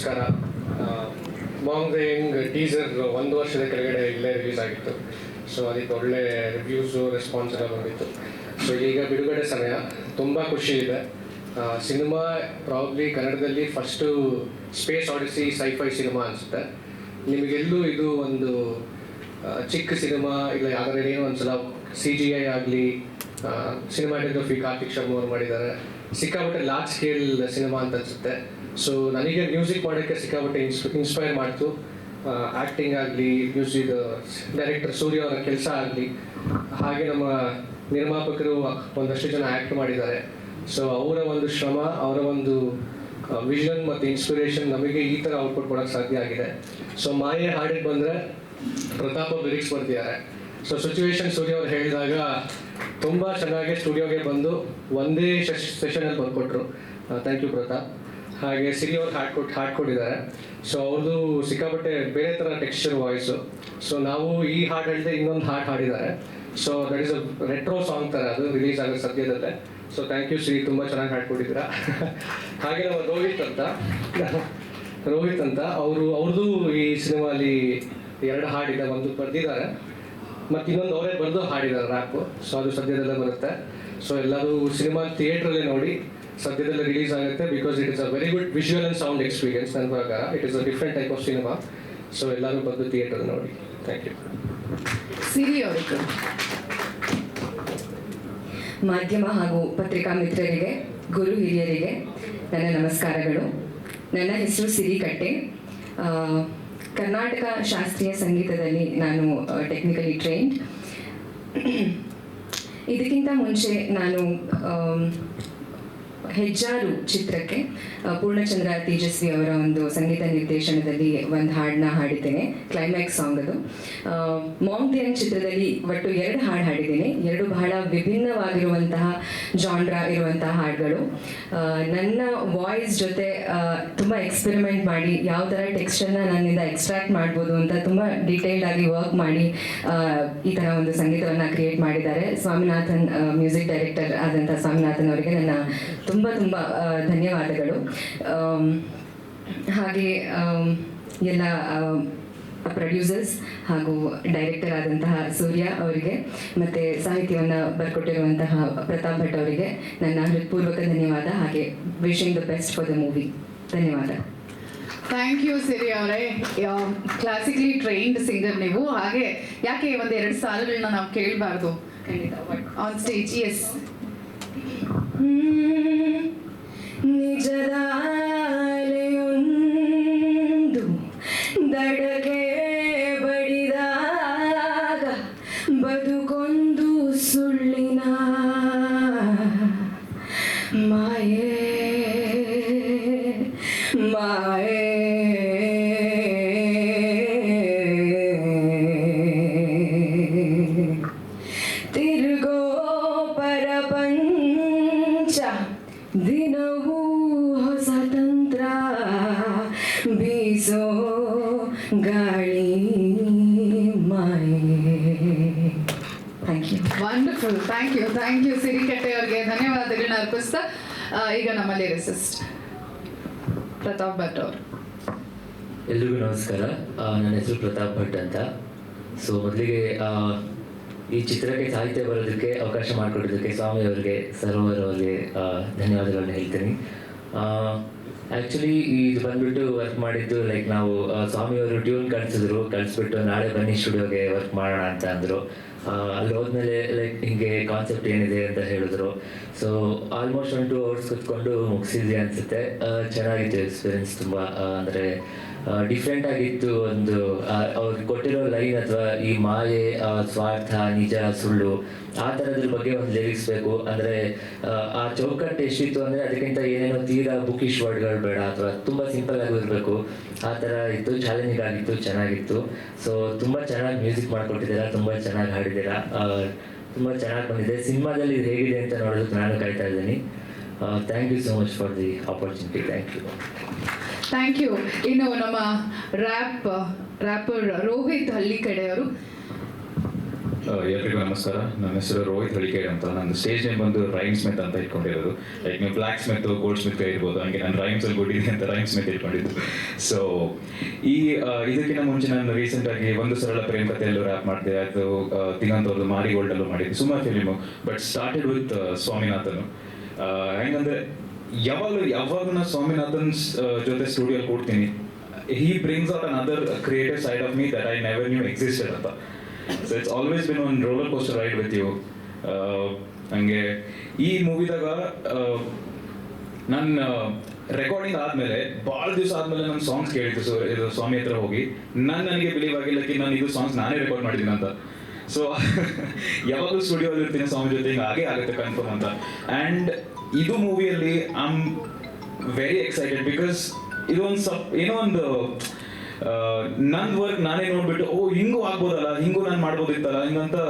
ನಮಸ್ಕಾರ. Maang the Young teaser 1 ವರ್ಷದ ಕೆಳಗಡೆ ಇಲ್ಲೇ ರಿಲೀಸ್ ಆಗಿತ್ತು. ಸೊ ಅದಕ್ಕೆ ಒಳ್ಳೆ ರಿವ್ಯೂಸು ರೆಸ್ಪಾನ್ಸ್ ಎಲ್ಲ ಬಂದಿತ್ತು. ಸೊ ಈಗ ಬಿಡುಗಡೆ ಸಮಯ, ತುಂಬ ಖುಷಿ ಇದೆ. ಸಿನಿಮಾ ಪ್ರಾಬ್ಲಿ ಕನ್ನಡದಲ್ಲಿ ಫಸ್ಟು ಸ್ಪೇಸ್ ಆಡಿಸಿ ಸೈಫೈ ಸಿನಿಮಾ ಅನಿಸುತ್ತೆ. ನಿಮಗೆಲ್ಲೂ ಇದು ಒಂದು ಚಿಕ್ಕ ಸಿನಿಮಾ ಇಲ್ಲ, ಯಾವ್ದಾದ್ರು ಏನೋ ಒಂದ್ಸಲ CGI ಆಗಲಿ, ಸಿನಿಮಾಟೋಗ್ರಫಿ ಕಾರ್ತಿಕ್ ಶರ್ಮ ಅವ್ರು ಮಾಡಿದ್ದಾರೆ, ಸಿಕ್ಕಾಪಟ್ಟೆ ಲಾರ್ಜ್ ಸ್ಕೇಲ್ ಸಿನಿಮಾ ಅಂತ ಅನಿಸುತ್ತೆ. ಸೊ ನನಗೆ ಮ್ಯೂಸಿಕ್ ಮಾಡೋಕ್ಕೆ ಸಿಕ್ಕಾಪಟ್ಟೆ ಇನ್ಸ್ಪೈರ್ ಮಾಡ್ತು. ಆ್ಯಕ್ಟಿಂಗ್ ಆಗಲಿ, ಮ್ಯೂಸಿಕ್ ಡೈರೆಕ್ಟರ್ ಸೂರ್ಯ ಅವರ ಕೆಲಸ ಆಗಲಿ, ಹಾಗೆ ನಮ್ಮ ನಿರ್ಮಾಪಕರು ಒಂದಷ್ಟು ಜನ ಆ್ಯಕ್ಟ್ ಮಾಡಿದ್ದಾರೆ. ಸೊ ಅವರ ಒಂದು ಶ್ರಮ, ಅವರ ಒಂದು ವಿಷನ್ ಮತ್ತು ಇನ್ಸ್ಪಿರೇಷನ್ ನಮಗೆ ಈ ಥರ ಔಟ್ಪುಟ್ ಕೊಡೋಕ್ಕೆ ಸಾಧ್ಯ ಆಗಿದೆ. ಸೊ ಮಾಯೆ ಹಾಡಿಗೆ ಬಂದರೆ ಪ್ರತಾಪ್ ಲಿರಿಕ್ಸ್ ಬರ್ತಿದ್ದಾರೆ. ಸೊ ಸಿಚುವೇಶನ್ ಸೂರ್ಯ ಅವ್ರು ಹೇಳಿದಾಗ ತುಂಬ ಚೆನ್ನಾಗಿ ಸ್ಟುಡಿಯೋಗೆ ಬಂದು ಒಂದೇ ಸೆಷನಲ್ಲಿ ಬಂದುಕೊಟ್ರು. Thank you Pratap. ಹಾಗೆ ಸಿರಿ ಅವ್ರು ಹಾಡು ಕೊಟ್ಟಿದ್ದಾರೆ. ಸೊ ಅವ್ರದ್ದು ಸಿಕ್ಕಾಪಟ್ಟೆ ಬೇರೆ ಥರ ಟೆಕ್ಸ್ಚರ್ ವಾಯ್ಸು. ಸೊ ನಾವು ಈ ಹಾಡು ಹೇಳಿದೆ ಇನ್ನೊಂದು ಹಾಡು ಹಾಡಿದ್ದಾರೆ. So that is a retro song ಥರ, ಅದು ರಿಲೀಸ್ ಆಗೋ ಸದ್ಯದಲ್ಲೇ. ಸೊ ಥ್ಯಾಂಕ್ ಯು ಸಿರಿ, ತುಂಬ ಚೆನ್ನಾಗಿ ಹಾಡ್ಕೊಟ್ಟಿದ್ದೀರಾ. ಹಾಗೆ ನಮ್ಮ ರೋಹಿತ್ ಅಂತ ಅವ್ರದ್ದು ಈ ಸಿನಿಮಾಲಿ 2 ಹಾಡಿದೆ, ಒಂದು ಬರೆದಿದ್ದಾರೆ ಮತ್ತು ಇನ್ನೊಂದು ಅವರೇ ಬರೆದು ಹಾಡಿದ್ದಾರೆ ರ್ಯಾಪು. ಸೊ ಅದು ಸದ್ಯದಲ್ಲೇ ಬರುತ್ತೆ. ಸೊ ಎಲ್ಲರೂ ಸಿನಿಮಾ ಥಿಯೇಟ್ರಲ್ಲೇ ನೋಡಿ, ಸದ್ಯದಲ್ಲೇ ರಿಲೀಸ್ ಆಗುತ್ತೆ. Because it is a very good visual and sound experience ನನ್ನ ಪ್ರಕಾರ. It is a different type of cinema. So ಎಲ್ಲರೂ ಬಂದು ಥಿಯೇಟರ್ ನೋಡಿ. Thank you. ಸಿರಿ ಅವರಿಗೆ, ಮಾಧ್ಯಮ ಹಾಗೂ ಪತ್ರಿಕಾ ಮಿತ್ರರಿಗೆ, ಗುರು ಹಿರಿಯರಿಗೆ ನನ್ನ ನಮಸ್ಕಾರಗಳು. ನನ್ನ ಹೆಸರು ಸಿರಿ ಕಟ್ಟೆ. ಕರ್ನಾಟಕ ಶಾಸ್ತ್ರೀಯ ಸಂಗೀತದಲ್ಲಿ ನಾನು ಟೆಕ್ನಿಕಲಿ ಟ್ರೈನ್ಡ್. ಇದಕ್ಕಿಂತ ಮುಂಚೆ ನಾನು ಹೆಜ್ಜಾರು ಚಿತ್ರಕ್ಕೆ ಪೂರ್ಣಚಂದ್ರ ತೇಜಸ್ವಿ ಅವರ ಒಂದು ಸಂಗೀತ ನಿರ್ದೇಶನದಲ್ಲಿ ಒಂದು ಹಾಡನ್ನ ಹಾಡಿದ್ದೇನೆ, ಕ್ಲೈಮ್ಯಾಕ್ಸ್ ಸಾಂಗ್ ಅದು. ಮಾಂಗ್ ದ ಯಂಗ್ ಚಿತ್ರದಲ್ಲಿ ಒಟ್ಟು 2 ಹಾಡು ಹಾಡಿದ್ದೇನೆ. 2 ಬಹಳ ವಿಭಿನ್ನವಾಗಿರುವಂತಹ ಜಾನ್ರಾ ಇರುವಂತಹ ಹಾಡುಗಳು. ನನ್ನ ವಾಯ್ಸ್ ಜೊತೆ ತುಂಬ ಎಕ್ಸ್ಪೆರಿಮೆಂಟ್ ಮಾಡಿ ಯಾವ ಥರ ಟೆಕ್ಸ್ಚರ್ನ ನನ್ನಿಂದ ಎಕ್ಸ್ಟ್ರಾಕ್ಟ್ ಮಾಡ್ಬೋದು ಅಂತ ತುಂಬ ಡೀಟೇಲ್ಡ್ ಆಗಿ ವರ್ಕ್ ಮಾಡಿ ಈ ಥರ ಒಂದು ಸಂಗೀತವನ್ನು ಕ್ರಿಯೇಟ್ ಮಾಡಿದ್ದಾರೆ. ಸ್ವಾಮಿನಾಥನ್, ಮ್ಯೂಸಿಕ್ ಡೈರೆಕ್ಟರ್ ಆದಂಥ ಸ್ವಾಮಿನಾಥನ್ ಅವರಿಗೆ ನನ್ನ ತುಂಬ ಧನ್ಯವಾದಗಳು. ಹಾಗೆ ಎಲ್ಲ ಪ್ರೊಡ್ಯೂಸರ್ಸ್ ಹಾಗೂ ಡೈರೆಕ್ಟರ್ ಆದಂತಹ ಸೂರ್ಯ ಅವರಿಗೆ ಮತ್ತು ಸಾಹಿತ್ಯವನ್ನು ಬರ್ಕೊಟ್ಟಿರುವಂತಹ ಪ್ರತಾಪ್ ಭಟ್ ಅವರಿಗೆ ನನ್ನ ಹೃತ್ಪೂರ್ವಕ ಧನ್ಯವಾದ. ಹಾಗೆ wishing the best for the movie. ಧನ್ಯವಾದ. ಥ್ಯಾಂಕ್ ಯು ಸಿರಿ ಅವರೇ. ಕ್ಲಾಸಿಕಲಿ ಟ್ರೈನ್ಡ್ ಸಿಂಗರ್ ನೀವು. ಹಾಗೆ ಯಾಕೆ 1-2 ಸಾಲುಗಳನ್ನ ನಾವು ಕೇಳಬಾರ್ದು ಆನ್ ಸ್ಟೇಜ್? ಎಸ್. ನಿಜದ ಅಲೆಯೊಂದು ದಡಕ್ಕೆ ಬಡಿದಾಗ ಬದುಕೊಂದು ಸುಳ್ಳಿನ ಮಾಯೆ ಮಾಯೆ. ತಿರುಗೋ ಪರಪಂಚ ದಿನವೂ ಹೊಸ ತಂತ್ರ, ಬೀಸೋ ಗಾಳಿ ಮಾಯೆ. Thank you. Wonderful. Thank you Siri Katte ಅವರಿಗೆ ಧನ್ಯವಾದಗಳನ್ನ ಅರ್ಪಿಸ್ತಾ ಈಗ ನಮ್ಮಲ್ಲಿ ರೆಸಿಸ್ಟ್ ಪ್ರತಾಪ್ ಭಟ್ ಅವರು. ಎಲ್ರಿಗೂ ನಮಸ್ಕಾರ. ನನ್ನ ಹೆಸರು ಪ್ರತಾಪ್ ಭಟ್ ಅಂತ. ಸೊ ಮೊದಲಿಗೆ ಈ ಚಿತ್ರಕ್ಕೆ ಸಾಹಿತ್ಯ ಬರೋದಕ್ಕೆ ಅವಕಾಶ ಮಾಡಿಕೊಡೋದಕ್ಕೆ ಸ್ವಾಮಿ ಅವರಿಗೆ, ಸರೋವರ್ ಅವರಿಗೆ ಧನ್ಯವಾದಗಳನ್ನ ಹೇಳ್ತೀನಿ. ಆ್ಯಕ್ಚುಲಿ ಇದು ಬಂದ್ಬಿಟ್ಟು ವರ್ಕ್ ಮಾಡಿದ್ದು ಲೈಕ್ ನಾವು ಸ್ವಾಮಿ ಅವರು ಟ್ಯೂನ್ ಕಳಿಸ್ಬಿಟ್ಟು ನಾಳೆ ಬನ್ನಿ ಸ್ಟುಡಿಯೋಗೆ ವರ್ಕ್ ಮಾಡೋಣ ಅಂತ ಅಂದರು. ಅಲ್ಲಿ ಹೋದ್ಮೇಲೆ ಲೈಕ್ ಹಿಂಗೆ ಕಾನ್ಸೆಪ್ಟ್ ಏನಿದೆ ಅಂತ ಹೇಳಿದ್ರು. ಸೊ ಆಲ್ಮೋಸ್ಟ್ 1-2 hours ಕೂತ್ಕೊಂಡು ಮುಗಿಸಿದ್ವಿ ಅನಿಸುತ್ತೆ. ಚೆನ್ನಾಗಿತ್ತು ಎಕ್ಸ್ಪೀರಿಯನ್ಸ್. ತುಂಬ ಅಂದರೆ ಡಿಫ್ರೆಂಟ್ ಆಗಿತ್ತು. ಒಂದು ಅವ್ರಿಗೆ ಕೊಟ್ಟಿರೋ ಲೈನ್ ಅಥವಾ ಈ ಮಾಯೆ, ಸ್ವಾರ್ಥ, ನಿಜ, ಸುಳ್ಳು, ಆ ಥರದ್ರ ಬಗ್ಗೆ ಒಂದು ಲಿರಿಕ್ಸ್ ಬೇಕು. ಅಂದರೆ ಆ ಚೌಕಟ್ಟು ಎಷ್ಟಿತ್ತು ಅಂದರೆ ಅದಕ್ಕಿಂತ ಏನೇನೋ ತೀರಾ ಬುಕಿಶ್ ವರ್ಡ್ಗಳು ಬೇಡ, ಅಥವಾ ತುಂಬ ಸಿಂಪಲ್ ಆಗಿ ಇರಬೇಕು. ಆ ಥರ ಇತ್ತು. ಚಾಲೆಂಜಿಂಗ್ ಆಗಿತ್ತು, ಚೆನ್ನಾಗಿತ್ತು. ಸೊ ತುಂಬ ಚೆನ್ನಾಗಿ ಮ್ಯೂಸಿಕ್ ಮಾಡಿಕೊಟ್ಟಿದ್ದೀರಾ, ತುಂಬ ಚೆನ್ನಾಗಿ ಹಾಡಿದ್ದೀರಾ, ತುಂಬ ಚೆನ್ನಾಗಿ ಬಂದಿದೆ. ಸಿನಿಮಾದಲ್ಲಿ ಇದು ಹೇಗಿದೆ ಅಂತ ನೋಡೋದಕ್ಕೆ ನಾನು ಕಾಯ್ತಾ ಇದ್ದೀನಿ. Thank you so much for the opportunity. Thank you. ಇನ್ನು ನಮ್ಮ ರ್ಯಾಪರ್ ರೋಹಿತ್ ಹಳ್ಳಿಕಡೆ ಅವರು. ಎಲ್ರಿಗೂ ನಮಸ್ಕಾರ. ನನ್ನ ಹೆಸರು ರೋಹಿತ್ ಹಳಿಕೇಡ್ ಅಂತ. ನನ್ನ ಸ್ಟೇಜ್ ನೇಮ್ ಬಂದು ರೈಮ್ ಸ್ಮಿತ್ ಅಂತ ಇಟ್ಕೊಂಡಿರೋದು. ಲೈಕ್ ನೀವು ಬ್ಲ್ಯಾಕ್ ಸ್ಮಿತ್ ಗೋಲ್ಡ್ ಸ್ಮಿತ್ ಇರ್ಬೋದು, ಹಂಗೆ ನಾನು ರೈಮ್ಸ್ ಅಲ್ಲಿ ಗುಡಿದೆ ಅಂತ ರೈಮ್ ಸ್ಮಿತ್ ಇಟ್ಕೊಂಡಿದ್ದು. ಸೊ ಇದಕ್ಕಿಂತ ಮುಂಚೆ ನಾನು ರೀಸೆಂಟಾಗಿ ಒಂದು ಸರಳ ಪ್ರೇಮ ಕಥೆಯಲ್ಲೂ ರ್ಯಾಪ್ ಮಾಡಿದೆ. ಅದು ದಿಗಂತ್ ಅವ್ರದ್ದು ಮಾರಿಗೋಲ್ಡ್ ಅಲ್ಲೂ ಮಾಡಿದ್ದೆ. ಸುಮಾರು film, but started with Swaminathan. ಹೆಂಗಂದ್ರೆ ಯಾವಾಗಲೂ ನಾನು ಸ್ವಾಮಿನಾಥನ್ ಜೊತೆ studio ಕೂಡ್ತೀನಿ, he brings out another creative side of me that I never knew existed ಅಂತ. So it's always been one roller coaster ride with you. ಹಂಗೆ ಈ ಮೂವಿದಾಗ ನಾನು ರೆಕಾರ್ಡಿಂಗ್ ಆದಮೇಲೆ ಭಾಳ ದಿವಸ ಆದಮೇಲೆ ನನ್ನ ಸಾಂಗ್ಸ್ ಕೇಳಿದ್ದು. ಸೊ ಇದು ಸ್ವಾಮಿ ಹತ್ರ ಹೋಗಿ ನನಗೆ ಬಿಲೀವ್ ಆಗಿಲ್ಲ ಕಿ ನಾನು ಇದು ಸಾಂಗ್ಸ್ ನಾನೇ ರೆಕಾರ್ಡ್ ಮಾಡಿದ್ದೀನಿ ಅಂತ. ಸೊ ಯಾವಾಗಲೂ ಸ್ಟುಡಿಯೋಲ್ಲಿ ಇರ್ತೀನಿ ಸ್ವಾಮಿ ಜೊತೆ, ಹಿಂಗೆ ಹಾಗೆ ಆಗುತ್ತೆ ಕನ್ಫರ್ಮ್ ಅಂತ. ಆ್ಯಂಡ್ ಇದು ಮೂವಿಯಲ್ಲಿ I am very excited because ಇದೊಂದು ಏನೋ ಒಂದು ನನ್ನ ವರ್ಕ್ ನಾನೇ ನೋಡ್ಬಿಟ್ಟು ಹಿಂಗೂ ಆಗ್ಬೋದಲ್ಲ, ಹಿಂಗೂ ನಾನು ಮಾಡ್ಬೋದಿತ್ತಲ್ಲ ಹಿಂಗಂತ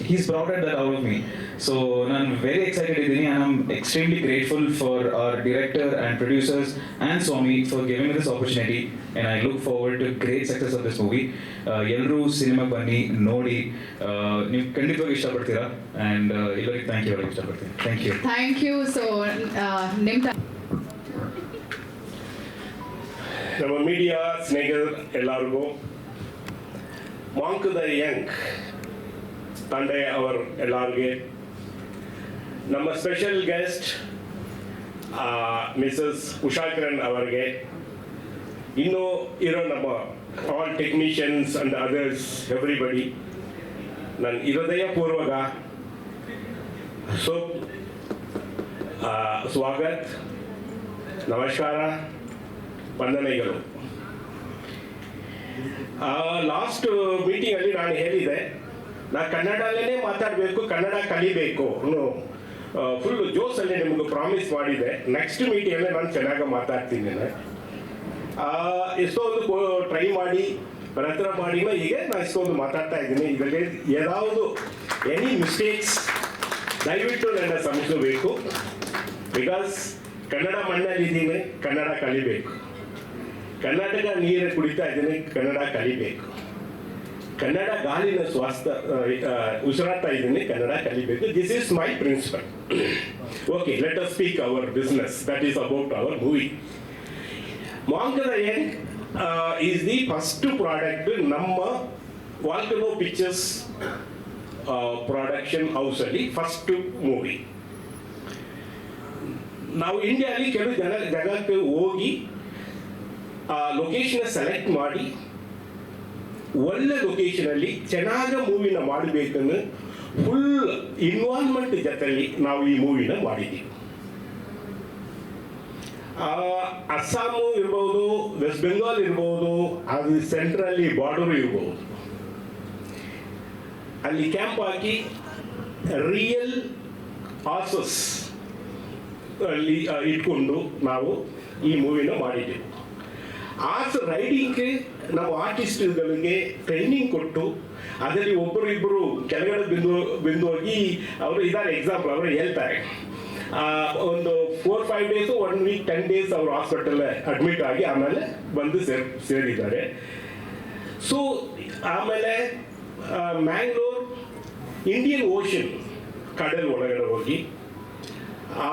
he's proud at that out of me. So ನಾನು ವೆರಿ ಎಕ್ಸೈಟೆಡ್ ಇದ್ದೀನಿ. And I am extremely grateful for our director and producers and Swami for giving me this opportunity. And I look forward to great success of this movie. ಎಲ್ಲರೂ ಸಿನಿಮಾಗೆ ಬನ್ನಿ, ನೋಡಿ, ನೀವು ಖಂಡಿತವಾಗಿ ಇಷ್ಟಪಡ್ತೀರಾ. And ಎಲ್ಲರಿಗೆ ಥ್ಯಾಂಕ್ ಯು ಹೇಳೋಕ್ಕೆ ಇಷ್ಟಪಡ್ತೀನಿ. Thank you. ಸೊ ನಿಮ್ಮ ನಮ್ಮ ಮೀಡಿಯಾ ಸ್ನೇಹಿತರು ಎಲ್ಲರಿಗೂ ಮಾಂಕ್ ದ ಯಂಗ್ ತಂದೆ ಅವರು ಎಲ್ಲರಿಗೆ, ನಮ್ಮ special guest Mrs Usha Kiran ಅವರಿಗೆ, ಇನ್ನೂ ಇರೋ ನಮ್ಮ all technicians and others everybody ನನ್ನ ಹೃದಯಪೂರ್ವಕ ಸ್ವಾಗತ, ನಮಸ್ಕಾರ, ವಂದನೆಗಳು. ಲಾಸ್ಟ್ ಮೀಟಿಂಗಲ್ಲಿ ನಾನು ಹೇಳಿದೆ, ನಾನು ಕನ್ನಡಲ್ಲೇ ಮಾತಾಡಬೇಕು, ಕನ್ನಡ ಕಲಿಬೇಕು ಅನ್ನೋ ಫುಲ್ ಜೋಸಲ್ಲಿ ನಿಮಗೆ ಪ್ರಾಮಿಸ್ ಮಾಡಿದೆ. ನೆಕ್ಸ್ಟ್ ಮೀಟಿಂಗಲ್ಲೇ ನಾನು ಚೆನ್ನಾಗಿ ಮಾತಾಡ್ತೀನಿ. ಎಷ್ಟೊಂದು ಟ್ರೈ ಮಾಡಿ ಪ್ರಯತ್ನ ಮಾಡಿ ಹೀಗೆ ನಾನು ಇಷ್ಟೊಂದು ಮಾತಾಡ್ತಾ ಇದ್ದೀನಿ. ಇದರಲ್ಲಿ ಯಾವುದು ಎನಿ ಮಿಸ್ಟೇಕ್ಸ್ ದಯವಿಟ್ಟು ನನ್ನ ಕ್ಷಮಿಸಬೇಕು. ಬಿಕಾಸ್ ಕನ್ನಡ ಮಣ್ಣಲ್ಲಿದ್ದೀನಿ, ಕನ್ನಡ ಕಲಿಬೇಕು. ಕರ್ನಾಟಕ ನೀರು ಕುಡಿತಾ ಇದ್ದೀನಿ, ಕನ್ನಡ ಕಲಿಬೇಕು. ಕನ್ನಡ ಗಾಳಿನ ಉಸಿರಾಡ್ತಾ ಇದ್ದೀನಿ, ಕನ್ನಡ ಕಲಿಬೇಕು. This is my principle. Okay, let us speak our business, that is about our movie. Monk the Young is the first product ನಮ್ಮ ವಾಲ್ಕನೋ ಪಿಕ್ಚರ್ಸ್ ಪ್ರೊಡಕ್ಷನ್ ಹೌಸಲ್ಲಿ ಫಸ್ಟ್ ಮೂವಿ. ನಾವು ಇಂಡಿಯಾದಲ್ಲಿ ಕೆಲವು ಜಾಗಕ್ಕೆ ಹೋಗಿ ಆ ಲೊಕೇಶನ್ ಸೆಲೆಕ್ಟ್ ಮಾಡಿ ಒಳ್ಳೆ ಲೊಕೇಶನಲ್ಲಿ ಚೆನ್ನಾಗಿ ಮೂವಿನ ಮಾಡಬೇಕನ್ನು ಫುಲ್ ಇನ್ವಾಲ್ವ್ಮೆಂಟ್ ಜೊತೆಯಲ್ಲಿ ನಾವು ಈ ಮೂವಿನ ಮಾಡಿದ್ದೀವಿ. ಅಸ್ಸಾಮು ಇರ್ಬೋದು, ವೆಸ್ಟ್ ಬೆಂಗಾಲ್ ಇರ್ಬೋದು, ಅದು ಸೆಂಟ್ರಲ್ಲಿ ಬಾರ್ಡರು ಇರ್ಬೋದು, ಅಲ್ಲಿ ಕ್ಯಾಂಪ್ ಹಾಕಿ ರಿಯಲ್ ಆಸಸ್ ಅಲ್ಲಿ ಇಟ್ಕೊಂಡು ನಾವು ಈ ಮೂವಿನ ಮಾಡಿದ್ದೀವಿ. ಆರ್ಸ್ ರೈಡಿಂಗ್ಗೆ ನಾವು ಆರ್ಟಿಸ್ಟ್ಗಳಿಗೆ ಟ್ರೈನಿಂಗ್ ಕೊಟ್ಟು ಅದರಲ್ಲಿ ಒಬ್ಬರು ಇಬ್ಬರು ಕೆಳಗಡೆ ಬಿಂದೋಗಿ ಅವರು ಇದ್ದಾರೆ. ಎಕ್ಸಾಂಪಲ್ ಅವರು ಹೇಳ್ತಾರೆ, ಒಂದು 4-5 ಡೇಸು 1 ವೀಕ್ 10 ಡೇಸ್ ಅವರು ಹಾಸ್ಪಿಟಲ್ ಅಡ್ಮಿಟ್ ಆಗಿ ಆಮೇಲೆ ಬಂದು ಸೇರಿದ್ದಾರೆ. ಸೊ ಆಮೇಲೆ ಮ್ಯಾಂಗ್ಳೂರ್ ಇಂಡಿಯನ್ ಓಷನ್ ಕಡಲ್ ಒಳಗಡೆ ಹೋಗಿ ಆ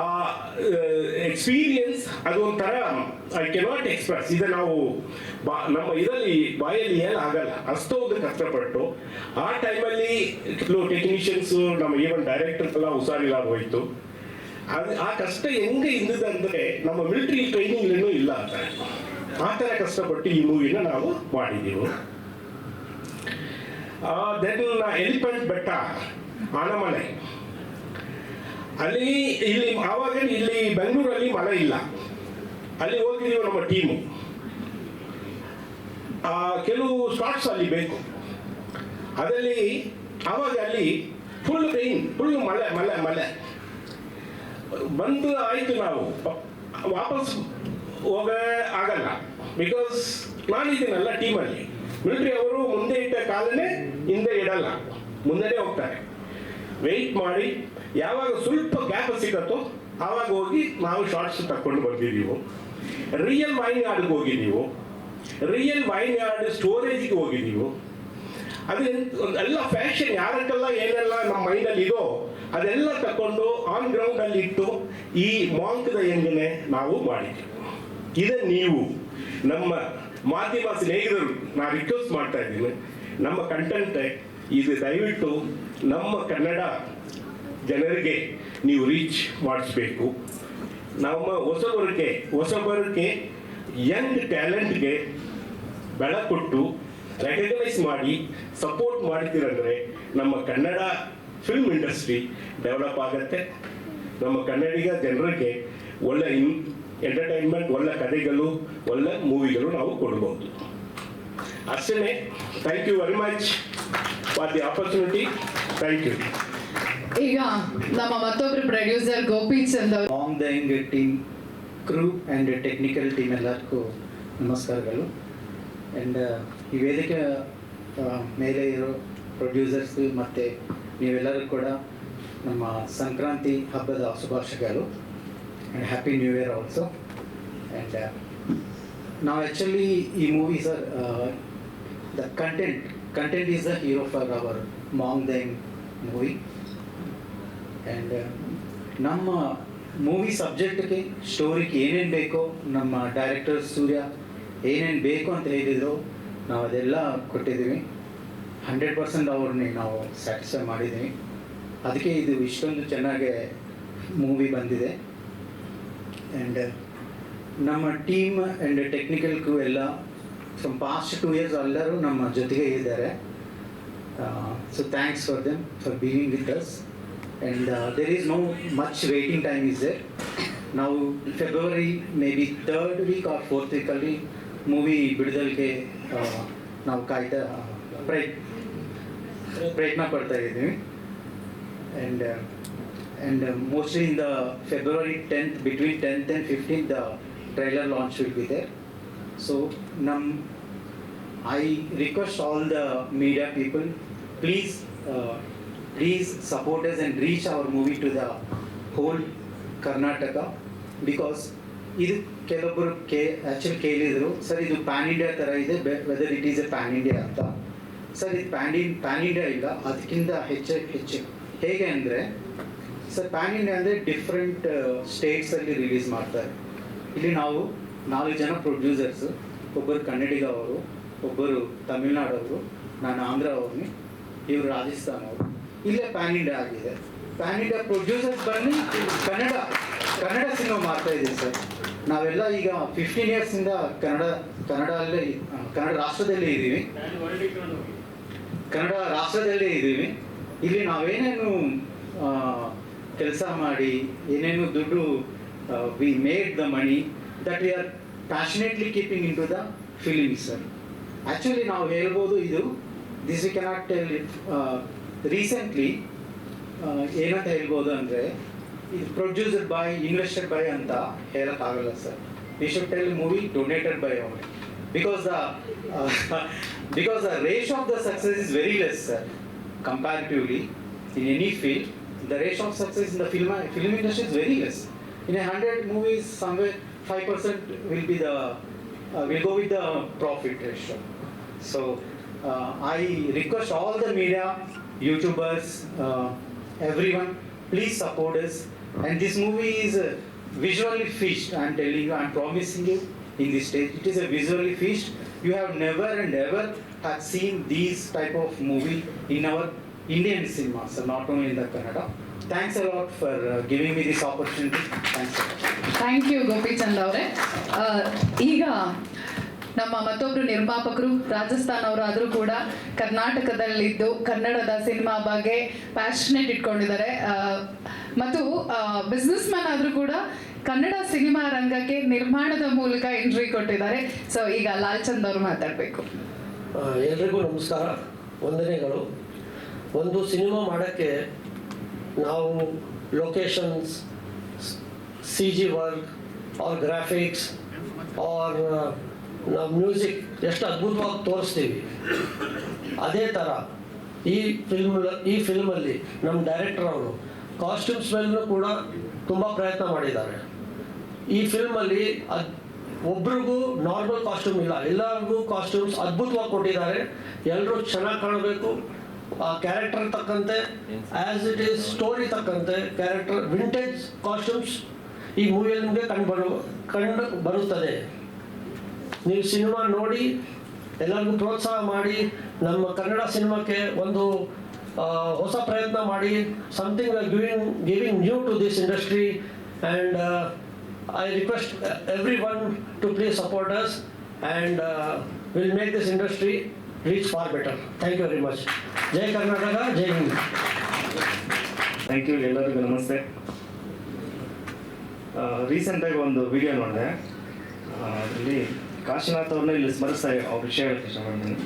ಎಕ್ಸ್ಪೀರಿಯನ್ಸ್ ಅದು ಒಂಥರ ಐ ಕೆನಾಟ್ ಎಕ್ಸ್ಪ್ರೆಸ್. ಇದು ನಾವು ನಮ್ಮ ಇದರಲ್ಲಿ ಬಾಯಲ್ಲಿ ಆಗಲ್ಲ, ಅಷ್ಟೊಂದು ಕಷ್ಟಪಟ್ಟು ಆ ಟೈಮಲ್ಲಿ ಕೆಲವು ಟೆಕ್ನಿಷಿಯನ್ಸು ನಮ್ಮ ಈವನ್ ಡೈರೆಕ್ಟರ್ಸ್ ಎಲ್ಲ ಹುಷಾರಿಲ್ಲ ಹೋಯ್ತು. ಆ ಕಷ್ಟ ಹೆಂಗೆ ಇದ್ದದಂದ್ರೆ ನಮ್ಮ ಮಿಲಿಟರಿ ಟ್ರೈನಿಂಗ್ ಇಲ್ಲ ಆ ಥರ ಕಷ್ಟಪಟ್ಟು ಈ ಮೂವಿನ ನಾವು ಮಾಡಿದ್ದೀವಿ. ದೆನ್ ಎಲಿಫೆಂಟ್ ಬೆಟ್ಟ, ಆನಮಲೆ, ಅಲ್ಲಿ ಇಲ್ಲಿ ಆವಾಗ ಇಲ್ಲಿ ಬೆಂಗಳೂರಲ್ಲಿ ಮಳೆ ಇಲ್ಲ, ಅಲ್ಲಿ ಹೋಗಿದ್ದೀವಿ ನಮ್ಮ ಟೀಮು. ಕೆಲವು ಶಾರ್ಟ್ಸ್ ಅಲ್ಲಿ ಬೇಕು, ಅದರಲ್ಲಿ ಆವಾಗ ಅಲ್ಲಿ ಫುಲ್ ರೈನ್, ಫುಲ್ ಮಳೆ ಬಂದು ಆಯಿತು. ನಾವು ವಾಪಸ್ ಹೋಗ ಆಗಲ್ಲ, ಬಿಕಾಸ್ ನಾನಿದ್ದೀನಲ್ಲ ಟೀಮಲ್ಲಿ. ಮಿಲಿಟರಿ ಅವರು ಮುಂದೆ ಇಟ್ಟ ಕಾಲನೇ ಹಿಂದೆ ಇಡಲ್ಲ, ಮುಂದೆನೇ ಹೋಗ್ತಾರೆ. ವೆಯ್ಟ್ ಮಾಡಿ ಯಾವಾಗ ಸ್ವಲ್ಪ ಗ್ಯಾಪ್ ಸಿಗತ್ತೋ ಆವಾಗ ಹೋಗಿ ನಾವು ಶಾರ್ಟ್ಸ್ ತಕ್ಕೊಂಡು ಬಂದಿದ್ದೀವಿ. ರಿಯಲ್ ವೈನ್ ಯಾರ್ಡ್ಗೆ ಹೋಗಿದ್ದೀವಿ, ರಿಯಲ್ ವೈನ್ ಯಾರ್ಡ್ ಸ್ಟೋರೇಜ್ಗೆ ಹೋಗಿದ್ದೀವಿ. ಅದೇ ಎಲ್ಲ ಫ್ಯಾಷನ್ ಯಾರಕ್ಕೆಲ್ಲ ಏನೆಲ್ಲ ನಮ್ಮ ಮೈಂಡಲ್ಲಿ ಇದೋ ಅದೆಲ್ಲ ತಕೊಂಡು ಆನ್ ಗ್ರೌಂಡಲ್ಲಿ ಇಟ್ಟು ಈ ಮಾಂಕದ ಎಂದಿನೇ ನಾವು ಮಾಡಿದ್ವಿ. ಇದೇ ನೀವು ನಮ್ಮ ಮಾಧ್ಯಮ ಸ್ನೇಹಿತರು ನಾನು ರಿಕ್ವೆಸ್ಟ್ ಮಾಡ್ತಾ ಇದ್ದೀನಿ, ನಮ್ಮ ಕಂಟೆಂಟ್ ಇದು ದಯವಿಟ್ಟು ನಮ್ಮ ಕನ್ನಡ ಜನರಿಗೆ ನೀವು ರೀಚ್ ಮಾಡಿಸ್ಬೇಕು. ನಮ್ಮ ಹೊಸಬರಿಗೆ ಯಂಗ್ ಟ್ಯಾಲೆಂಟ್ಗೆ ಬೆಳೆ ಕೊಟ್ಟು ರೆಕಗ್ನೈಸ್ ಮಾಡಿ ಸಪೋರ್ಟ್ ಮಾಡ್ತೀರಂದರೆ ನಮ್ಮ ಕನ್ನಡ ಫಿಲ್ಮ್ ಇಂಡಸ್ಟ್ರಿ ಡೆವಲಪ್ ಆಗುತ್ತೆ. ನಮ್ಮ ಕನ್ನಡಿಗ ಜನರಿಗೆ ಒಳ್ಳೆ ಎಂಟರ್ಟೈನ್ಮೆಂಟ್, ಒಳ್ಳೆ ಕಥೆಗಳು, ಒಳ್ಳೆ ಮೂವಿಗಳು ನಾವು ಕೊಡ್ಬೋದು. ಅಷ್ಟೇ. Thank you very much for the opportunity. Thank you. ಈಗ ನಮ್ಮ ಮತ್ತೊಬ್ಬರು ಪ್ರೊಡ್ಯೂಸರ್ ಗೋಪಿಚಂದ್ ಅವರು. Maang Deng team, crew and technical team ಎಲ್ಲರಿಗೂ ನಮಸ್ಕಾರಗಳು. ಆ್ಯಂಡ್ ಈ ವೇದಿಕೆ ಮೇಲೆ ಇರೋ ಪ್ರೊಡ್ಯೂಸರ್ಸ್ ಮತ್ತು ನೀವೆಲ್ಲರೂ ಕೂಡ ನಮ್ಮ ಸಂಕ್ರಾಂತಿ ಹಬ್ಬದ ಶುಭಾಶಯಗಳು and happy new year also. And ನಾವು ಆ್ಯಕ್ಚುಲಿ ಈ movie sir the content is the hero for our Maang Deng movie. And ನಮ್ಮ ಮೂವಿ ಸಬ್ಜೆಕ್ಟ್ಗೆ ಸ್ಟೋರಿಗೆ ಏನೇನು ಬೇಕೋ ನಮ್ಮ ಡೈರೆಕ್ಟರ್ ಸೂರ್ಯ ಏನೇನು ಬೇಕು ಅಂತ ಹೇಳಿದ್ರು ನಾವು ಅದೆಲ್ಲ ಕೊಟ್ಟಿದ್ದೀವಿ. 100% ಅವ್ರನ್ನೇ ನಾವು ಸ್ಯಾಟಿಸ್ಫೈ ಮಾಡಿದ್ದೀವಿ. ಅದಕ್ಕೆ ಇದು ಇಷ್ಟೊಂದು ಚೆನ್ನಾಗಿ ಮೂವಿ ಬಂದಿದೆ. ಆ್ಯಂಡ್ ನಮ್ಮ ಟೀಮ್ ಆ್ಯಂಡ್ ಟೆಕ್ನಿಕಲ್ ಕ್ರೂ ಎಲ್ಲ ಫ್ರಮ್ ಪಾಸ್ಟ್ 2 years ಎಲ್ಲರೂ ನಮ್ಮ ಜೊತೆಗೆ ಇದ್ದಾರೆ. So thanks for them for being with us. And there is no much waiting time is there. ನಾವು February maybe 3rd week or 4th week ಅಲ್ಲಿ ಮೂವಿ ಬಿಡುಗಡೆಗೆ ನಾವು ಪ್ರಯತ್ನ ಪಡ್ತಾ ಇದ್ದೀವಿ. And mostly in the February 10th, between 10th and 15th the trailer launch will be there. So I request all the media people, please support us and reach our movie to the whole Karnataka, because ಇದು ಕೆಲವೊಬ್ಬರು actually ಕೇಳಿದರು, sir ಇದು PAN India ಥರ ಇದೆ, whether it is A PAN India ಅಂತ. Sir ಇದು PAN India ಇಲ್ಲ, ಅದಕ್ಕಿಂತ ಹೆಚ್ಚು ಹೇಗೆ ಅಂದರೆ ಸರ್ ಪ್ಯಾನ್ ಇಂಡಿಯಾ ಅಂದರೆ ಡಿಫ್ರೆಂಟ್ ಸ್ಟೇಟ್ಸಲ್ಲಿ ರಿಲೀಸ್ ಮಾಡ್ತಾರೆ. ಇಲ್ಲಿ ನಾವು 4 ಜನ ಪ್ರೊಡ್ಯೂಸರ್ಸು, ಒಬ್ಬರು ಕನ್ನಡಿಗ ಅವರು, ಒಬ್ಬರು ತಮಿಳ್ನಾಡವರು, ನಾನು ಆಂಧ್ರ ಅವ್ರನ್ನಿ, ಇವರು ರಾಜಸ್ಥಾನ್ ಅವರು. ಇಲ್ಲೇ ಪ್ಯಾನ್ ಇಂಡಿಯಾ ಆಗಿದೆ. ಪ್ಯಾನ್ ಇಂಡಿಯಾ ಪ್ರೊಡ್ಯೂಸರ್ಸ್ ಬನ್ನಿ ಕನ್ನಡ ಸಿನಿಮಾ ಮಾಡ್ತಾ ಇದ್ದೀವಿ ಸರ್. ನಾವೆಲ್ಲ ಈಗ 15 yearsಯಿಂದ ಕನ್ನಡ ರಾಷ್ಟ್ರದಲ್ಲೇ ಇದ್ದೀವಿ. ಇಲ್ಲಿ ನಾವೇನೇನು ಕೆಲಸ ಮಾಡಿ ಏನೇನು ದುಡ್ಡು we made the money that we are passionately keeping in to the films sir. Actually ನಾವು ಹೇಳ್ಬೋದು ಇದು this we cannot tell recently ಏನಂತ ಹೇಳ್ಬೋದು ಅಂದರೆ ಇದು ಪ್ರೊಡ್ಯೂಸರ್ ಬೈ ಇನ್ವೆಸ್ಟೆಡ್ ಬೈ ಅಂತ ಹೇಳೋಕ್ಕಾಗಲ್ಲ sir. We should tell movie donated by our, because the ratio of the success is very less sir, comparatively in any field. The ratio of success in the film industry is very less. In 100 movies somewhere 5% will be will go with the profit ratio. So I request all the media, YouTubers, everyone, please support us. And this movie is visually feast. I am telling you, I am promising you in this stage, it is a visually feast. You have never and ever have seen these type of movie in our Indian cinema, so not only in the Kannada. Thanks a lot for giving me this opportunity. Thanks a lot. Thank you Gopichand ಅವರೇ. ಈಗ ನಮ್ಮ ಮತ್ತೊಬ್ಬರು ನಿರ್ಮಾಪಕರು ರಾಜಸ್ಥಾನ್ ಅವರಾದರೂ ಕೂಡ ಕರ್ನಾಟಕದಲ್ಲಿದ್ದು ಕನ್ನಡದ cinema ಬಗ್ಗೆ passionate ಇಟ್ಕೊಂಡಿದ್ದಾರೆ ಮತ್ತು ಬಿಸ್ನೆಸ್ ಮ್ಯಾನ್ ಆದರೂ ಕೂಡ ಕನ್ನಡ ಸಿನಿಮಾ ರಂಗಕ್ಕೆ ನಿರ್ಮಾಣದ ಮೂಲಕ ಎಂಟ್ರಿ ಕೊಟ್ಟಿದ್ದಾರೆ. ಸೊ ಈಗ ಲಾಲ್ಚಂದ್ ಅವರು ಮಾತಾಡಬೇಕು. ಎಲ್ರಿಗೂ ನಮಸ್ಕಾರ, ವಂದನೆಗಳು. ಒಂದು ಸಿನಿಮಾ ಮಾಡೋಕ್ಕೆ ನಾವು locations, CG work or graphics or ನಾವು ಮ್ಯೂಸಿಕ್ ಎಷ್ಟು ಅದ್ಭುತವಾಗಿ ತೋರಿಸ್ತೀವಿ, ಅದೇ ಥರ ಈ ಫಿಲ್ಮಲ್ಲಿ ನಮ್ಮ ಡೈರೆಕ್ಟರ್ ಅವರು ಕಾಸ್ಟ್ಯೂಮ್ಸ್ ಮೇಲೂ ಕೂಡ ತುಂಬ ಪ್ರಯತ್ನ ಮಾಡಿದ್ದಾರೆ. ಈ ಫಿಲ್ಮಲ್ಲಿ ಒಬ್ರಿಗೂ ನಾರ್ಮಲ್ ಕಾಸ್ಟ್ಯೂಮ್ ಇಲ್ಲ, ಎಲ್ಲರಿಗೂ ಕಾಸ್ಟ್ಯೂಮ್ಸ್ ಅದ್ಭುತವಾಗಿ ಕೊಟ್ಟಿದ್ದಾರೆ. ಎಲ್ಲರೂ ಚೆನ್ನಾಗಿ ಕಾಣಬೇಕು, ಆ ಕ್ಯಾರೆಕ್ಟರ್ ತಕ್ಕಂತೆ, ಆ್ಯಸ್ ಇಟ್ ಈಸ್ ಸ್ಟೋರಿ ತಕ್ಕಂತೆ ಕ್ಯಾರೆಕ್ಟರ್ ವಿಂಟೇಜ್ ಕಾಸ್ಟ್ಯೂಮ್ಸ್ ಈ ಮೂವಿಯಲ್ಲಿ ನಿಮಗೆ ಕಂಡು ಬರುತ್ತದೆ. ನೀವು ಸಿನಿಮಾ ನೋಡಿ ಎಲ್ಲರಿಗೂ ಪ್ರೋತ್ಸಾಹ ಮಾಡಿ, ನಮ್ಮ ಕನ್ನಡ ಸಿನಿಮಾಕ್ಕೆ ಒಂದು ಹೊಸ ಪ್ರಯತ್ನ ಮಾಡಿ, something giving new to this industry. And I request everyone to please support us, and we'll make this industry reach far better. Thank you very much. Jai Karnataka, Jai Hind. Thank you. ಎಲ್ಲರಿಗೂ ನಮಸ್ತೆ. ರೀಸೆಂಟಾಗಿ ಒಂದು video ನೋಡಿದೆ, ಅಲ್ಲಿ ಕಾಶಿನಾಥ್ ಅವ್ರನ್ನ ಇಲ್ಲಿ ಸ್ಮರಿಸ್ತಾ ಅವ್ರ ವಿಷಯ ಹೇಳಕ್ಕೆ ಇಷ್ಟಪಡ್ತೀನಿ.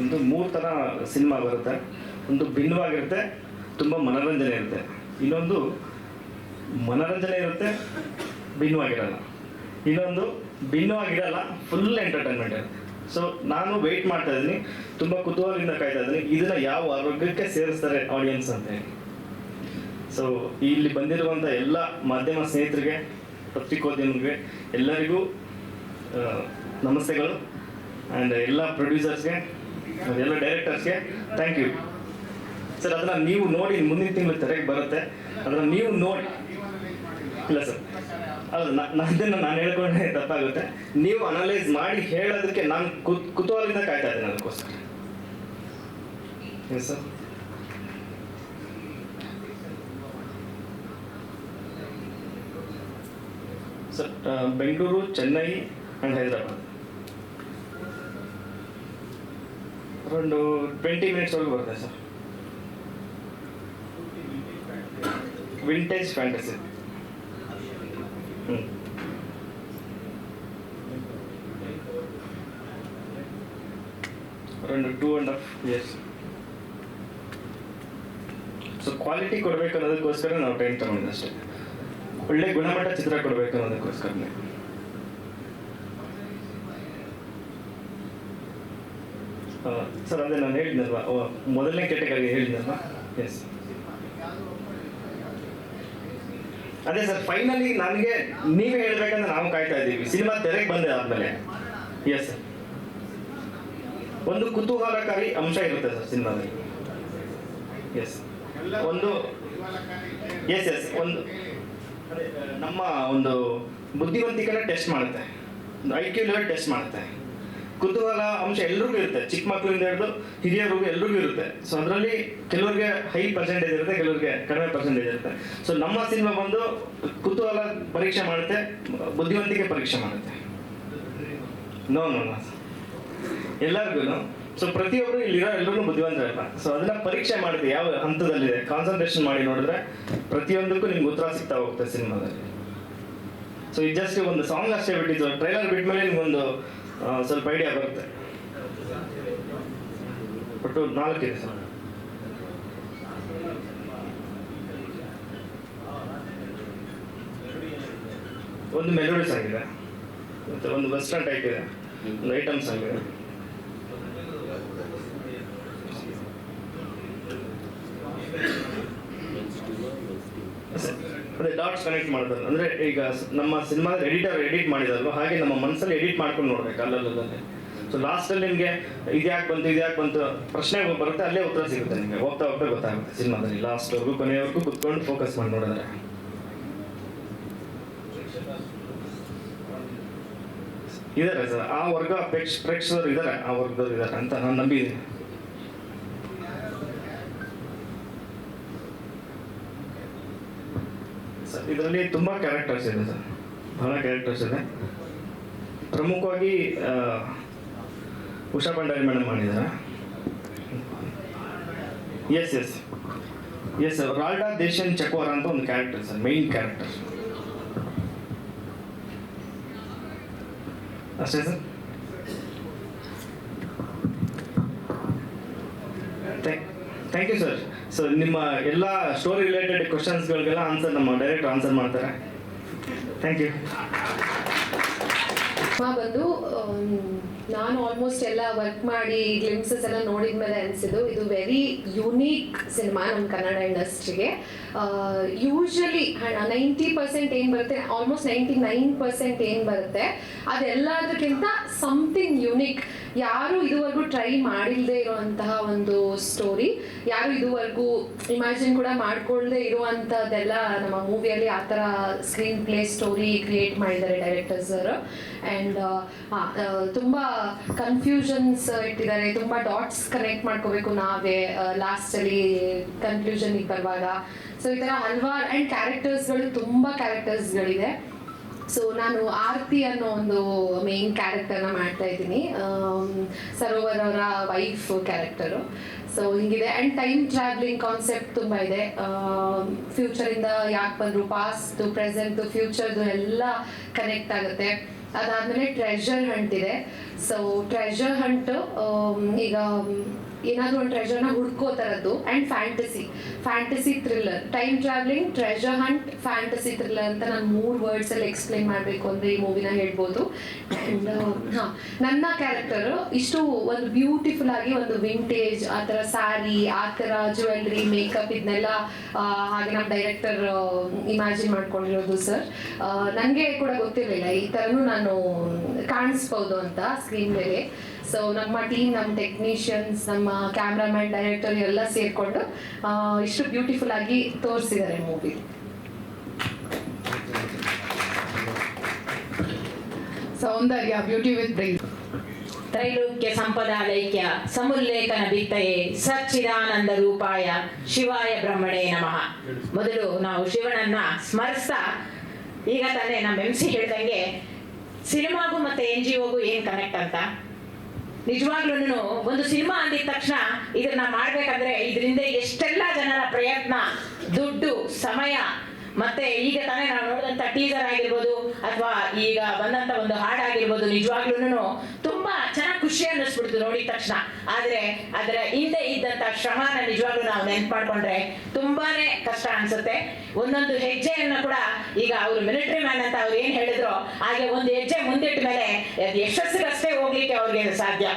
ಒಂದು 3 ಥರ ಸಿನಿಮಾ ಬರುತ್ತೆ. ಒಂದು ಭಿನ್ನವಾಗಿರುತ್ತೆ, ತುಂಬ ಮನೋರಂಜನೆ ಇರುತ್ತೆ. ಇನ್ನೊಂದು ಮನೋರಂಜನೆ ಇರುತ್ತೆ, ಭಿನ್ನವಾಗಿರಲ್ಲ. ಇನ್ನೊಂದು ಭಿನ್ನವಾಗಿರಲ್ಲ, ಫುಲ್ ಎಂಟರ್ಟೈನ್ಮೆಂಟ್ ಇರುತ್ತೆ. ಸೊ ನಾನು ವೆಯ್ಟ್ ಮಾಡ್ತಾ ಇದ್ದೀನಿ, ತುಂಬ ಕುತೂಹಲದಿಂದ ಕಾಯ್ತಾ ಇದ್ದೀನಿ ಇದನ್ನು ಯಾವ ಆರೋಗ್ಯಕ್ಕೆ ಸೇರಿಸ್ತಾರೆ ಆಡಿಯನ್ಸ್ ಅಂತ ಹೇಳಿ. ಸೊ ಇಲ್ಲಿ ಬಂದಿರುವಂಥ ಎಲ್ಲ ಮಾಧ್ಯಮ ಸ್ನೇಹಿತರಿಗೆ, ಪತ್ರಿಕೋದ್ಯಮಿಗೆ ಎಲ್ಲರಿಗೂ ನಮಸ್ತೆಗಳು. ಆ್ಯಂಡ್ ಎಲ್ಲ ಪ್ರೊಡ್ಯೂಸರ್ಸ್ಗೆ, ಎಲ್ಲ ಡೈರೆಕ್ಟರ್ಸ್ಗೆ ಥ್ಯಾಂಕ್ ಯು ಸರ್. ಅದನ್ನು ನೀವು ನೋಡಿ, ಮುಂದಿನ ತಿಂಗಳು ತೆರೆಗೆ ಬರುತ್ತೆ, ಅದನ್ನು ನೀವು ನೋಡಿ. ಇಲ್ಲ ಸರ್, ಅದು ನಾನು ಹೇಳ್ಕೊಂಡ್ರೆ ತಪ್ಪಾಗುತ್ತೆ. ನೀವು ಅನಲೈಸ್ ಮಾಡಿ ಹೇಳೋದಕ್ಕೆ ನಾನು ಕುತೂಹಲದಿಂದ ಕಾಯ್ತಾ ಇದ್ದೇನೆ ಅದಕ್ಕೋಸ್ಕರ. Yes sir. Sir, Bengaluru, Chennai and Hyderabad around 20 minutes ಒಳಗೆ ಬರುತ್ತೆ sir. Vintage fantasy. Around 2.5 years. So quality ಕೊಡಬೇಕು ಅನ್ನೋದಕ್ಕೋಸ್ಕರ ನಾವು ಟೈಮ್ ತಗೊಂಡಿದ್ದೆ ಅಷ್ಟೇ. ಒಳ್ಳೆ ಗುಣಮಟ್ಟ ಚಿತ್ರ ಕೊಡಬೇಕು ಅನ್ನೋದಕ್ಕೋಸ್ಕರನೇ. ಸರ್, ಅದೇ ನಾನು ಹೇಳಿದ್ನಲ್ವಾ, ಮೊದಲನೇ ಕ್ಯಾಟಗರಿ ಹೇಳಿದ್ನಲ್ವಾ. ಎಸ್, ಅದೇ ಸರ್. ಫೈನಲಿ ನನಗೆ ನೀವೇ ಹೇಳ್ಬೇಕಂದ್ರೆ ನಾವು ಕಾಯ್ತಾ ಇದ್ದೀವಿ ಸಿನಿಮಾ ತೆರೆಗೆ ಬಂದೆ ಆದ್ಮೇಲೆ. ಎಸ್ ಸರ್, ಒಂದು ಕುತೂಹಲಕಾರಿ ಅಂಶ ಇರುತ್ತೆ ಸರ್ ಸಿನಿಮಾದಲ್ಲಿ. ಎಸ್, ಒಂದು ಒಂದು ನಮ್ಮ ಒಂದು ಬುದ್ಧಿವಂತಿಕೆನ ಟೆಸ್ಟ್ ಮಾಡುತ್ತೆ, ಒಂದು IQ ಲೆವೆಲ್ ಟೆಸ್ಟ್ ಮಾಡುತ್ತೆ. ಕುತೂಹಲ ಅಂಶ ಎಲ್ರಿಗೂ ಇರುತ್ತೆ, ಚಿಕ್ಕ ಮಕ್ಕಳಿಂದ ಹಿಡಿದು ಹಿರಿಯರಿಗೂ ಎಲ್ರಿಗೂ ಇರುತ್ತೆ. ಸೊ ಅದರಲ್ಲಿ ಕೆಲವ್ರಿಗೆ ಹೈ ಪರ್ಸೆಂಟೇಜ್ ಇರುತ್ತೆ, ಕೆಲವ್ರಿಗೆ ಕಡಿಮೆ ಪರ್ಸೆಂಟೇಜ್ ಇರುತ್ತೆ. ಸೊ ನಮ್ಮ ಸಿನಿಮಾ ಬಂದು ಕುತೂಹಲ ಪರೀಕ್ಷೆ ಮಾಡುತ್ತೆ, ಬುದ್ಧಿವಂತಿಕೆ ಪರೀಕ್ಷೆ ಮಾಡುತ್ತೆ. ನೋ ಎಲ್ಲರಿಗೂ. ಸೊ ಪ್ರತಿಯೊಬ್ಬರು ಇಲ್ಲಿರೋ ಎಲ್ಲರೂ ಬುದ್ಧಿವಂತರಲ್ಲ. ಸೊ ಅದನ್ನ ಪರೀಕ್ಷೆ ಮಾಡುತ್ತೆ, ಯಾವ ಹಂತದಲ್ಲಿದೆ, ಕಾನ್ಸಂಟ್ರೇಷನ್ ಮಾಡಿ ನೋಡಿದ್ರೆ ಪ್ರತಿಯೊಂದಕ್ಕೂ ನಿಮ್ಗೆ ಉತ್ತರ ಸಿಗ್ತಾ ಹೋಗುತ್ತೆ ಸಿನಿಮಾದಲ್ಲಿ. ಸೊ ಇದು ಜಸ್ಟ್ ಒಂದು ಸಾಂಗ್ ಅಷ್ಟೇ ಬಿಟ್ಟಿದ್ದು, ಟ್ರೈಲರ್ ಬಿಟ್ಮೇಲೆ ನಿಮ್ಗೊಂದು ಸ್ವಲ್ಪ ಐಡಿಯಾ ಬರುತ್ತೆ. ಒಟ್ಟು 4 ಇದೆ ಸರ್. ಒಂದು ಮೆಲೋಡಿ ಸಾಂಗ್ ಇದೆ, ಮತ್ತೆ ಒಂದು ವೆಸ್ಟರ್ನ್ ಟೈಪ್ ಇದೆ, ಒಂದು ಐಟಮ್ ಸಾಂಗ್ ಇದೆ. ಅದೇ ಡಾಟ್ಸ್ ಕನೆಕ್ಟ್ ಮಾಡಿದ್ರು ಅಂದ್ರೆ ಈಗ ನಮ್ಮ ಸಿನಿಮಾದ ಎಡಿಟರ್ ಎಡಿಟ್ ಮಾಡಿದಾರಲ್ಲ, ಹಾಗೆ ನಮ್ಮ ಮನಸ್ಸಲ್ಲಿ ಎಡಿಟ್ ಮಾಡ್ಕೊಂಡು ನೋಡ್ಬೇಕು ಅಲ್ಲಲ್ಲೇ. ಸೊ ಲಾಸ್ಟಲ್ಲಿ ನಿಮಗೆ ಇದ್ಯಾಕೆ ಬಂತು ಪ್ರಶ್ನೆ ಬರುತ್ತೆ, ಅಲ್ಲೇ ಉತ್ತರ ಸಿಗುತ್ತೆ ನಿಮಗೆ. ಹೋಗ್ತಾ ಗೊತ್ತಾಗುತ್ತೆ ಸಿನಿಮಾದಲ್ಲಿ. ಲಾಸ್ಟ್ವರೆಗೂ ಕೊನೆಯವರೆಗೂ ಕುತ್ಕೊಂಡು ಫೋಕಸ್ ಮಾಡಿ ನೋಡಿದ್ರೆ ಇದಾರೆ ಸರ್. ಆ ವರ್ಗ ಪ್ರೇಕ್ಷಕರು ಇದ್ದಾರೆ, ಆ ವರ್ಗದವ್ರು ಇದ್ದಾರೆ ಅಂತ ನಾನು ನಂಬಿದ್ದೀನಿ. ಸರ್, ಇದರಲ್ಲಿ ತುಂಬ ಕ್ಯಾರೆಕ್ಟರ್ಸ್ ಇದೆ ಸರ್, ಬಹಳ ಕ್ಯಾರೆಕ್ಟರ್ಸ್ ಇದೆ. ಪ್ರಮುಖವಾಗಿ ಉಷಾ ಭಂಡಾರಿ ಮೇಡಮ್ ಮಾಡಿದ್ದಾರೆ. ಎಸ್ ರಾಲ್ಡಾ ದೇಶನ್ ಚಕೋರ ಅಂತ ಒಂದು ಕ್ಯಾರೆಕ್ಟರ್ ಸರ್, ಮೈನ್ ಕ್ಯಾರೆಕ್ಟರ್ ಅಷ್ಟೇ sir. Thank you sir. So ನಿಮ್ಮ ಎಲ್ಲ ಸ್ಟೋರಿ ರಿಲೇಟೆಡ್ ಕ್ವಶನ್ಸ್ಗಳಿಗೆಲ್ಲ ಆನ್ಸರ್ ನಮ್ಮ ಡೈರೆಕ್ಟರ್ ಆನ್ಸರ್ ಮಾಡ್ತಾರೆ. Thank you. ಬಂದು ನಾನು ಆಲ್ಮೋಸ್ಟ್ ಎಲ್ಲ ವರ್ಕ್ ಮಾಡಿ ಗ್ಲಿಮ್ಸಸ್ ಎಲ್ಲ ನೋಡಿದ್ಮೇಲೆ ಅನಿಸಿದ್ದು ಇದು ವೆರಿ ಯುನೀಕ್ ಸಿನಿಮಾ ನಮ್ಮ ಕನ್ನಡ ಇಂಡಸ್ಟ್ರಿಗೆ. ಯೂಶ್ವಲಿ 90% ಏನು ಬರುತ್ತೆ, ಆಲ್ಮೋಸ್ಟ್ 99% ಏನು ಬರುತ್ತೆ ಅದೆಲ್ಲದಕ್ಕಿಂತ ಸಮಥಿಂಗ್ ಯುನೀಕ್. ಯಾರು ಇದುವರೆಗೂ ಟ್ರೈ ಮಾಡಿಲ್ಲದೆ ಇರುವಂತಹ ಒಂದು ಸ್ಟೋರಿ, ಯಾರು ಇದುವರೆಗೂ ಇಮ್ಯಾಜಿನ್ ಕೂಡ ಮಾಡ್ಕೊಳ್ಳದೆ ಇರುವಂಥದ್ದೆಲ್ಲ ನಮ್ಮ ಮೂವಿಯಲ್ಲಿ ಆ ಥರ ಸ್ಕ್ರೀನ್ ಪ್ಲೇ ಸ್ಟೋರಿ ಕ್ರಿಯೇಟ್ ಮಾಡಿದ್ದಾರೆ ಡೈರೆಕ್ಟರ್ಸ್ ಅವರು. ಆ್ಯಂಡ್ ತುಂಬ ಕನ್ಫ್ಯೂಷನ್ಸ್ ಇಟ್ಟಿದ್ದಾರೆ, ತುಂಬ ಡಾಟ್ಸ್ ಕನೆಕ್ಟ್ ಮಾಡ್ಕೋಬೇಕು ನಾವೇ ಲಾಸ್ಟಲ್ಲಿ ಕನ್ಕ್ಲೂಷನ್ಗೆ ಬರುವಾಗ. ಸೊ ಈ ಥರ ಹಲವಾರು ಆ್ಯಂಡ್ ಕ್ಯಾರೆಕ್ಟರ್ಸ್ಗಳು ತುಂಬ ಕ್ಯಾರೆಕ್ಟರ್ಸ್ಗಳಿದೆ. ಸೊ ನಾನು ಆರತಿ ಅನ್ನೋ ಒಂದು ಮೇನ್ ಕ್ಯಾರೆಕ್ಟರ್ನ ಮಾಡ್ತಾ ಇದ್ದೀನಿ, ಸರೋವರ್ ಅವರ ವೈಫ್ ಕ್ಯಾರೆಕ್ಟರು. ಸೊ ಹಿಂಗಿದೆ. ಆ್ಯಂಡ್ ಟೈಮ್ ಟ್ರಾವೆಲಿಂಗ್ ಕಾನ್ಸೆಪ್ಟ್ ತುಂಬ ಇದೆ. ಫ್ಯೂಚರಿಂದ ಯಾಕೆ ಬಂದರು, ಪಾಸ್ಟು ಪ್ರೆಸೆಂಟು ಫ್ಯೂಚರ್ದು ಎಲ್ಲ ಕನೆಕ್ಟ್ ಆಗುತ್ತೆ. ಅದಾದಮೇಲೆ ಟ್ರೆಷರ್ ಹಂಟ್ ಇದೆ. ಸೊ ಟ್ರೆಷರ್ ಹಂಟ್ ಈಗ ಏನಾದರೂ ಒಂದು ಟ್ರೆಷರ್ನ ಹುಡ್ಕೋ ಥರದ್ದು. And fantasy thriller, time travelling, treasure Hunt, fantasy thriller ಅಂತ ನಾನು 3 ವರ್ಡ್ಸಲ್ಲಿ ಎಕ್ಸ್ಪ್ಲೈನ್ ಮಾಡಬೇಕು ಅಂದರೆ ಈ ಮೂವಿನ ಹೇಳ್ಬೋದು. ಆ್ಯಂಡ್ ನನ್ನ ಕ್ಯಾರೆಕ್ಟರು ಇಷ್ಟು ಒಂದು ಬ್ಯೂಟಿಫುಲ್ ಆಗಿ ಒಂದು ವಿಂಟೇಜ್ ಆ ಥರ ಸ್ಯಾರಿ, ಆ ಥರ ಜ್ಯುವೆಲ್ರಿ, ಮೇಕಪ್ ಇದನ್ನೆಲ್ಲ ಹಾಗೆ ನಮ್ಮ ಡೈರೆಕ್ಟರ್ ಇಮ್ಯಾಜಿನ್ ಮಾಡ್ಕೊಂಡಿರೋದು ಸರ್. ನನಗೆ ಕೂಡ ಗೊತ್ತಿರಲಿಲ್ಲ ಈ ಥರನೂ ನಾನು ಕಾಣಿಸ್ಬೋದು ಅಂತ ಸ್ಕ್ರೀನ್ ಮೇಲೆ. ಸೊ ನಮ್ಮ ಟೀಮ್, ನಮ್ಮ ಟೆಕ್ನಿಷಿಯನ್ಸ್, ನಮ್ಮ ಕ್ಯಾಮ್ರಾಮನ್, ಡೈರೆಕ್ಟರ್ ಎಲ್ಲ ಸೇರಿಕೊಂಡು ಇಷ್ಟು ಬ್ಯೂಟಿಫುಲ್ ಆಗಿ ತೋರಿಸಿದ್ದಾರೆ ಮೂವಿ. ಸೌಂದರ್ಯ, ಬ್ಯೂಟಿ ವಿತ್ ಬ್ರೈನ್. ತ್ರೈಲೋಕ್ಯ ಸಂಪದಾಲೈಕ್ಯ ಸಮುಲ್ಲೇಖನ ಭಿತ್ತಯೇ ಸಚ್ಚಿದಾನಂದ ರೂಪಾಯ ಶಿವಾಯ ಬ್ರಹ್ಮಣೇ ನಮಃ. ಮೊದಲು ನಾವು ಶಿವನನ್ನ ಸ್ಮರಿಸ್ತಾ, ಈಗ ತಾನೇ ನಮ್ಮ MC ಹೇಳ್ದಂಗೆ ಸಿನಿಮಾಗೂ ಮತ್ತೆ NGOಗೂ ಏನು ಕನೆಕ್ಟ್ ಅಂತ. ನಿಜವಾಗ್ಲೂ ಒಂದು ಸಿನಿಮಾ ಅಂದಿದ ತಕ್ಷಣ ಇದನ್ನ ಮಾಡ್ಬೇಕಂದ್ರೆ ಇದರಿಂದ ಎಷ್ಟೆಲ್ಲ ಜನರ ಪ್ರಯತ್ನ, ದುಡ್ಡು, ಸಮಯ, ಮತ್ತೆ ಈಗ ತಾನೇ ನಾವು ನೋಡಿದಂತ ಟೀಸರ್ ಆಗಿರ್ಬೋದು ಅಥವಾ ಈಗ ಬಂದಂತ ಒಂದು ಹಾಡಾಗಿರ್ಬೋದು, ನಿಜವಾಗ್ಲೂ ತುಂಬಾ ಚೆನ್ನಾಗಿ ಖುಷಿ ಅನ್ನಿಸ್ಬಿಡ್ತು ನೋಡಿದ ತಕ್ಷಣ. ಆದ್ರೆ ಅದರ ಹಿಂದೆ ಇದ್ದಂತ ಶ್ರಮನ ನಿಜವಾಗ್ಲೂ ನಾವು ನೆನ್ಪು ಮಾಡ್ಕೊಂಡ್ರೆ ತುಂಬಾನೇ ಕಷ್ಟ ಅನ್ಸುತ್ತೆ. ಒಂದೊಂದು ಹೆಜ್ಜೆಯನ್ನ ಕೂಡ ಈಗ ಅವರು ಮಿಲಿಟರಿ ಮ್ಯಾನ್ ಅಂತ ಅವ್ರು ಏನ್ ಹೇಳಿದ್ರು ಹಾಗೆ ಒಂದು ಹೆಜ್ಜೆ ಮುಂದಿಟ್ಟ ಮೇಲೆ ಯಶಸ್ಸಿಗಷ್ಟೇ ಹೋಗ್ಲಿಕ್ಕೆ ಅವ್ರಿಗೆ ಸಾಧ್ಯ.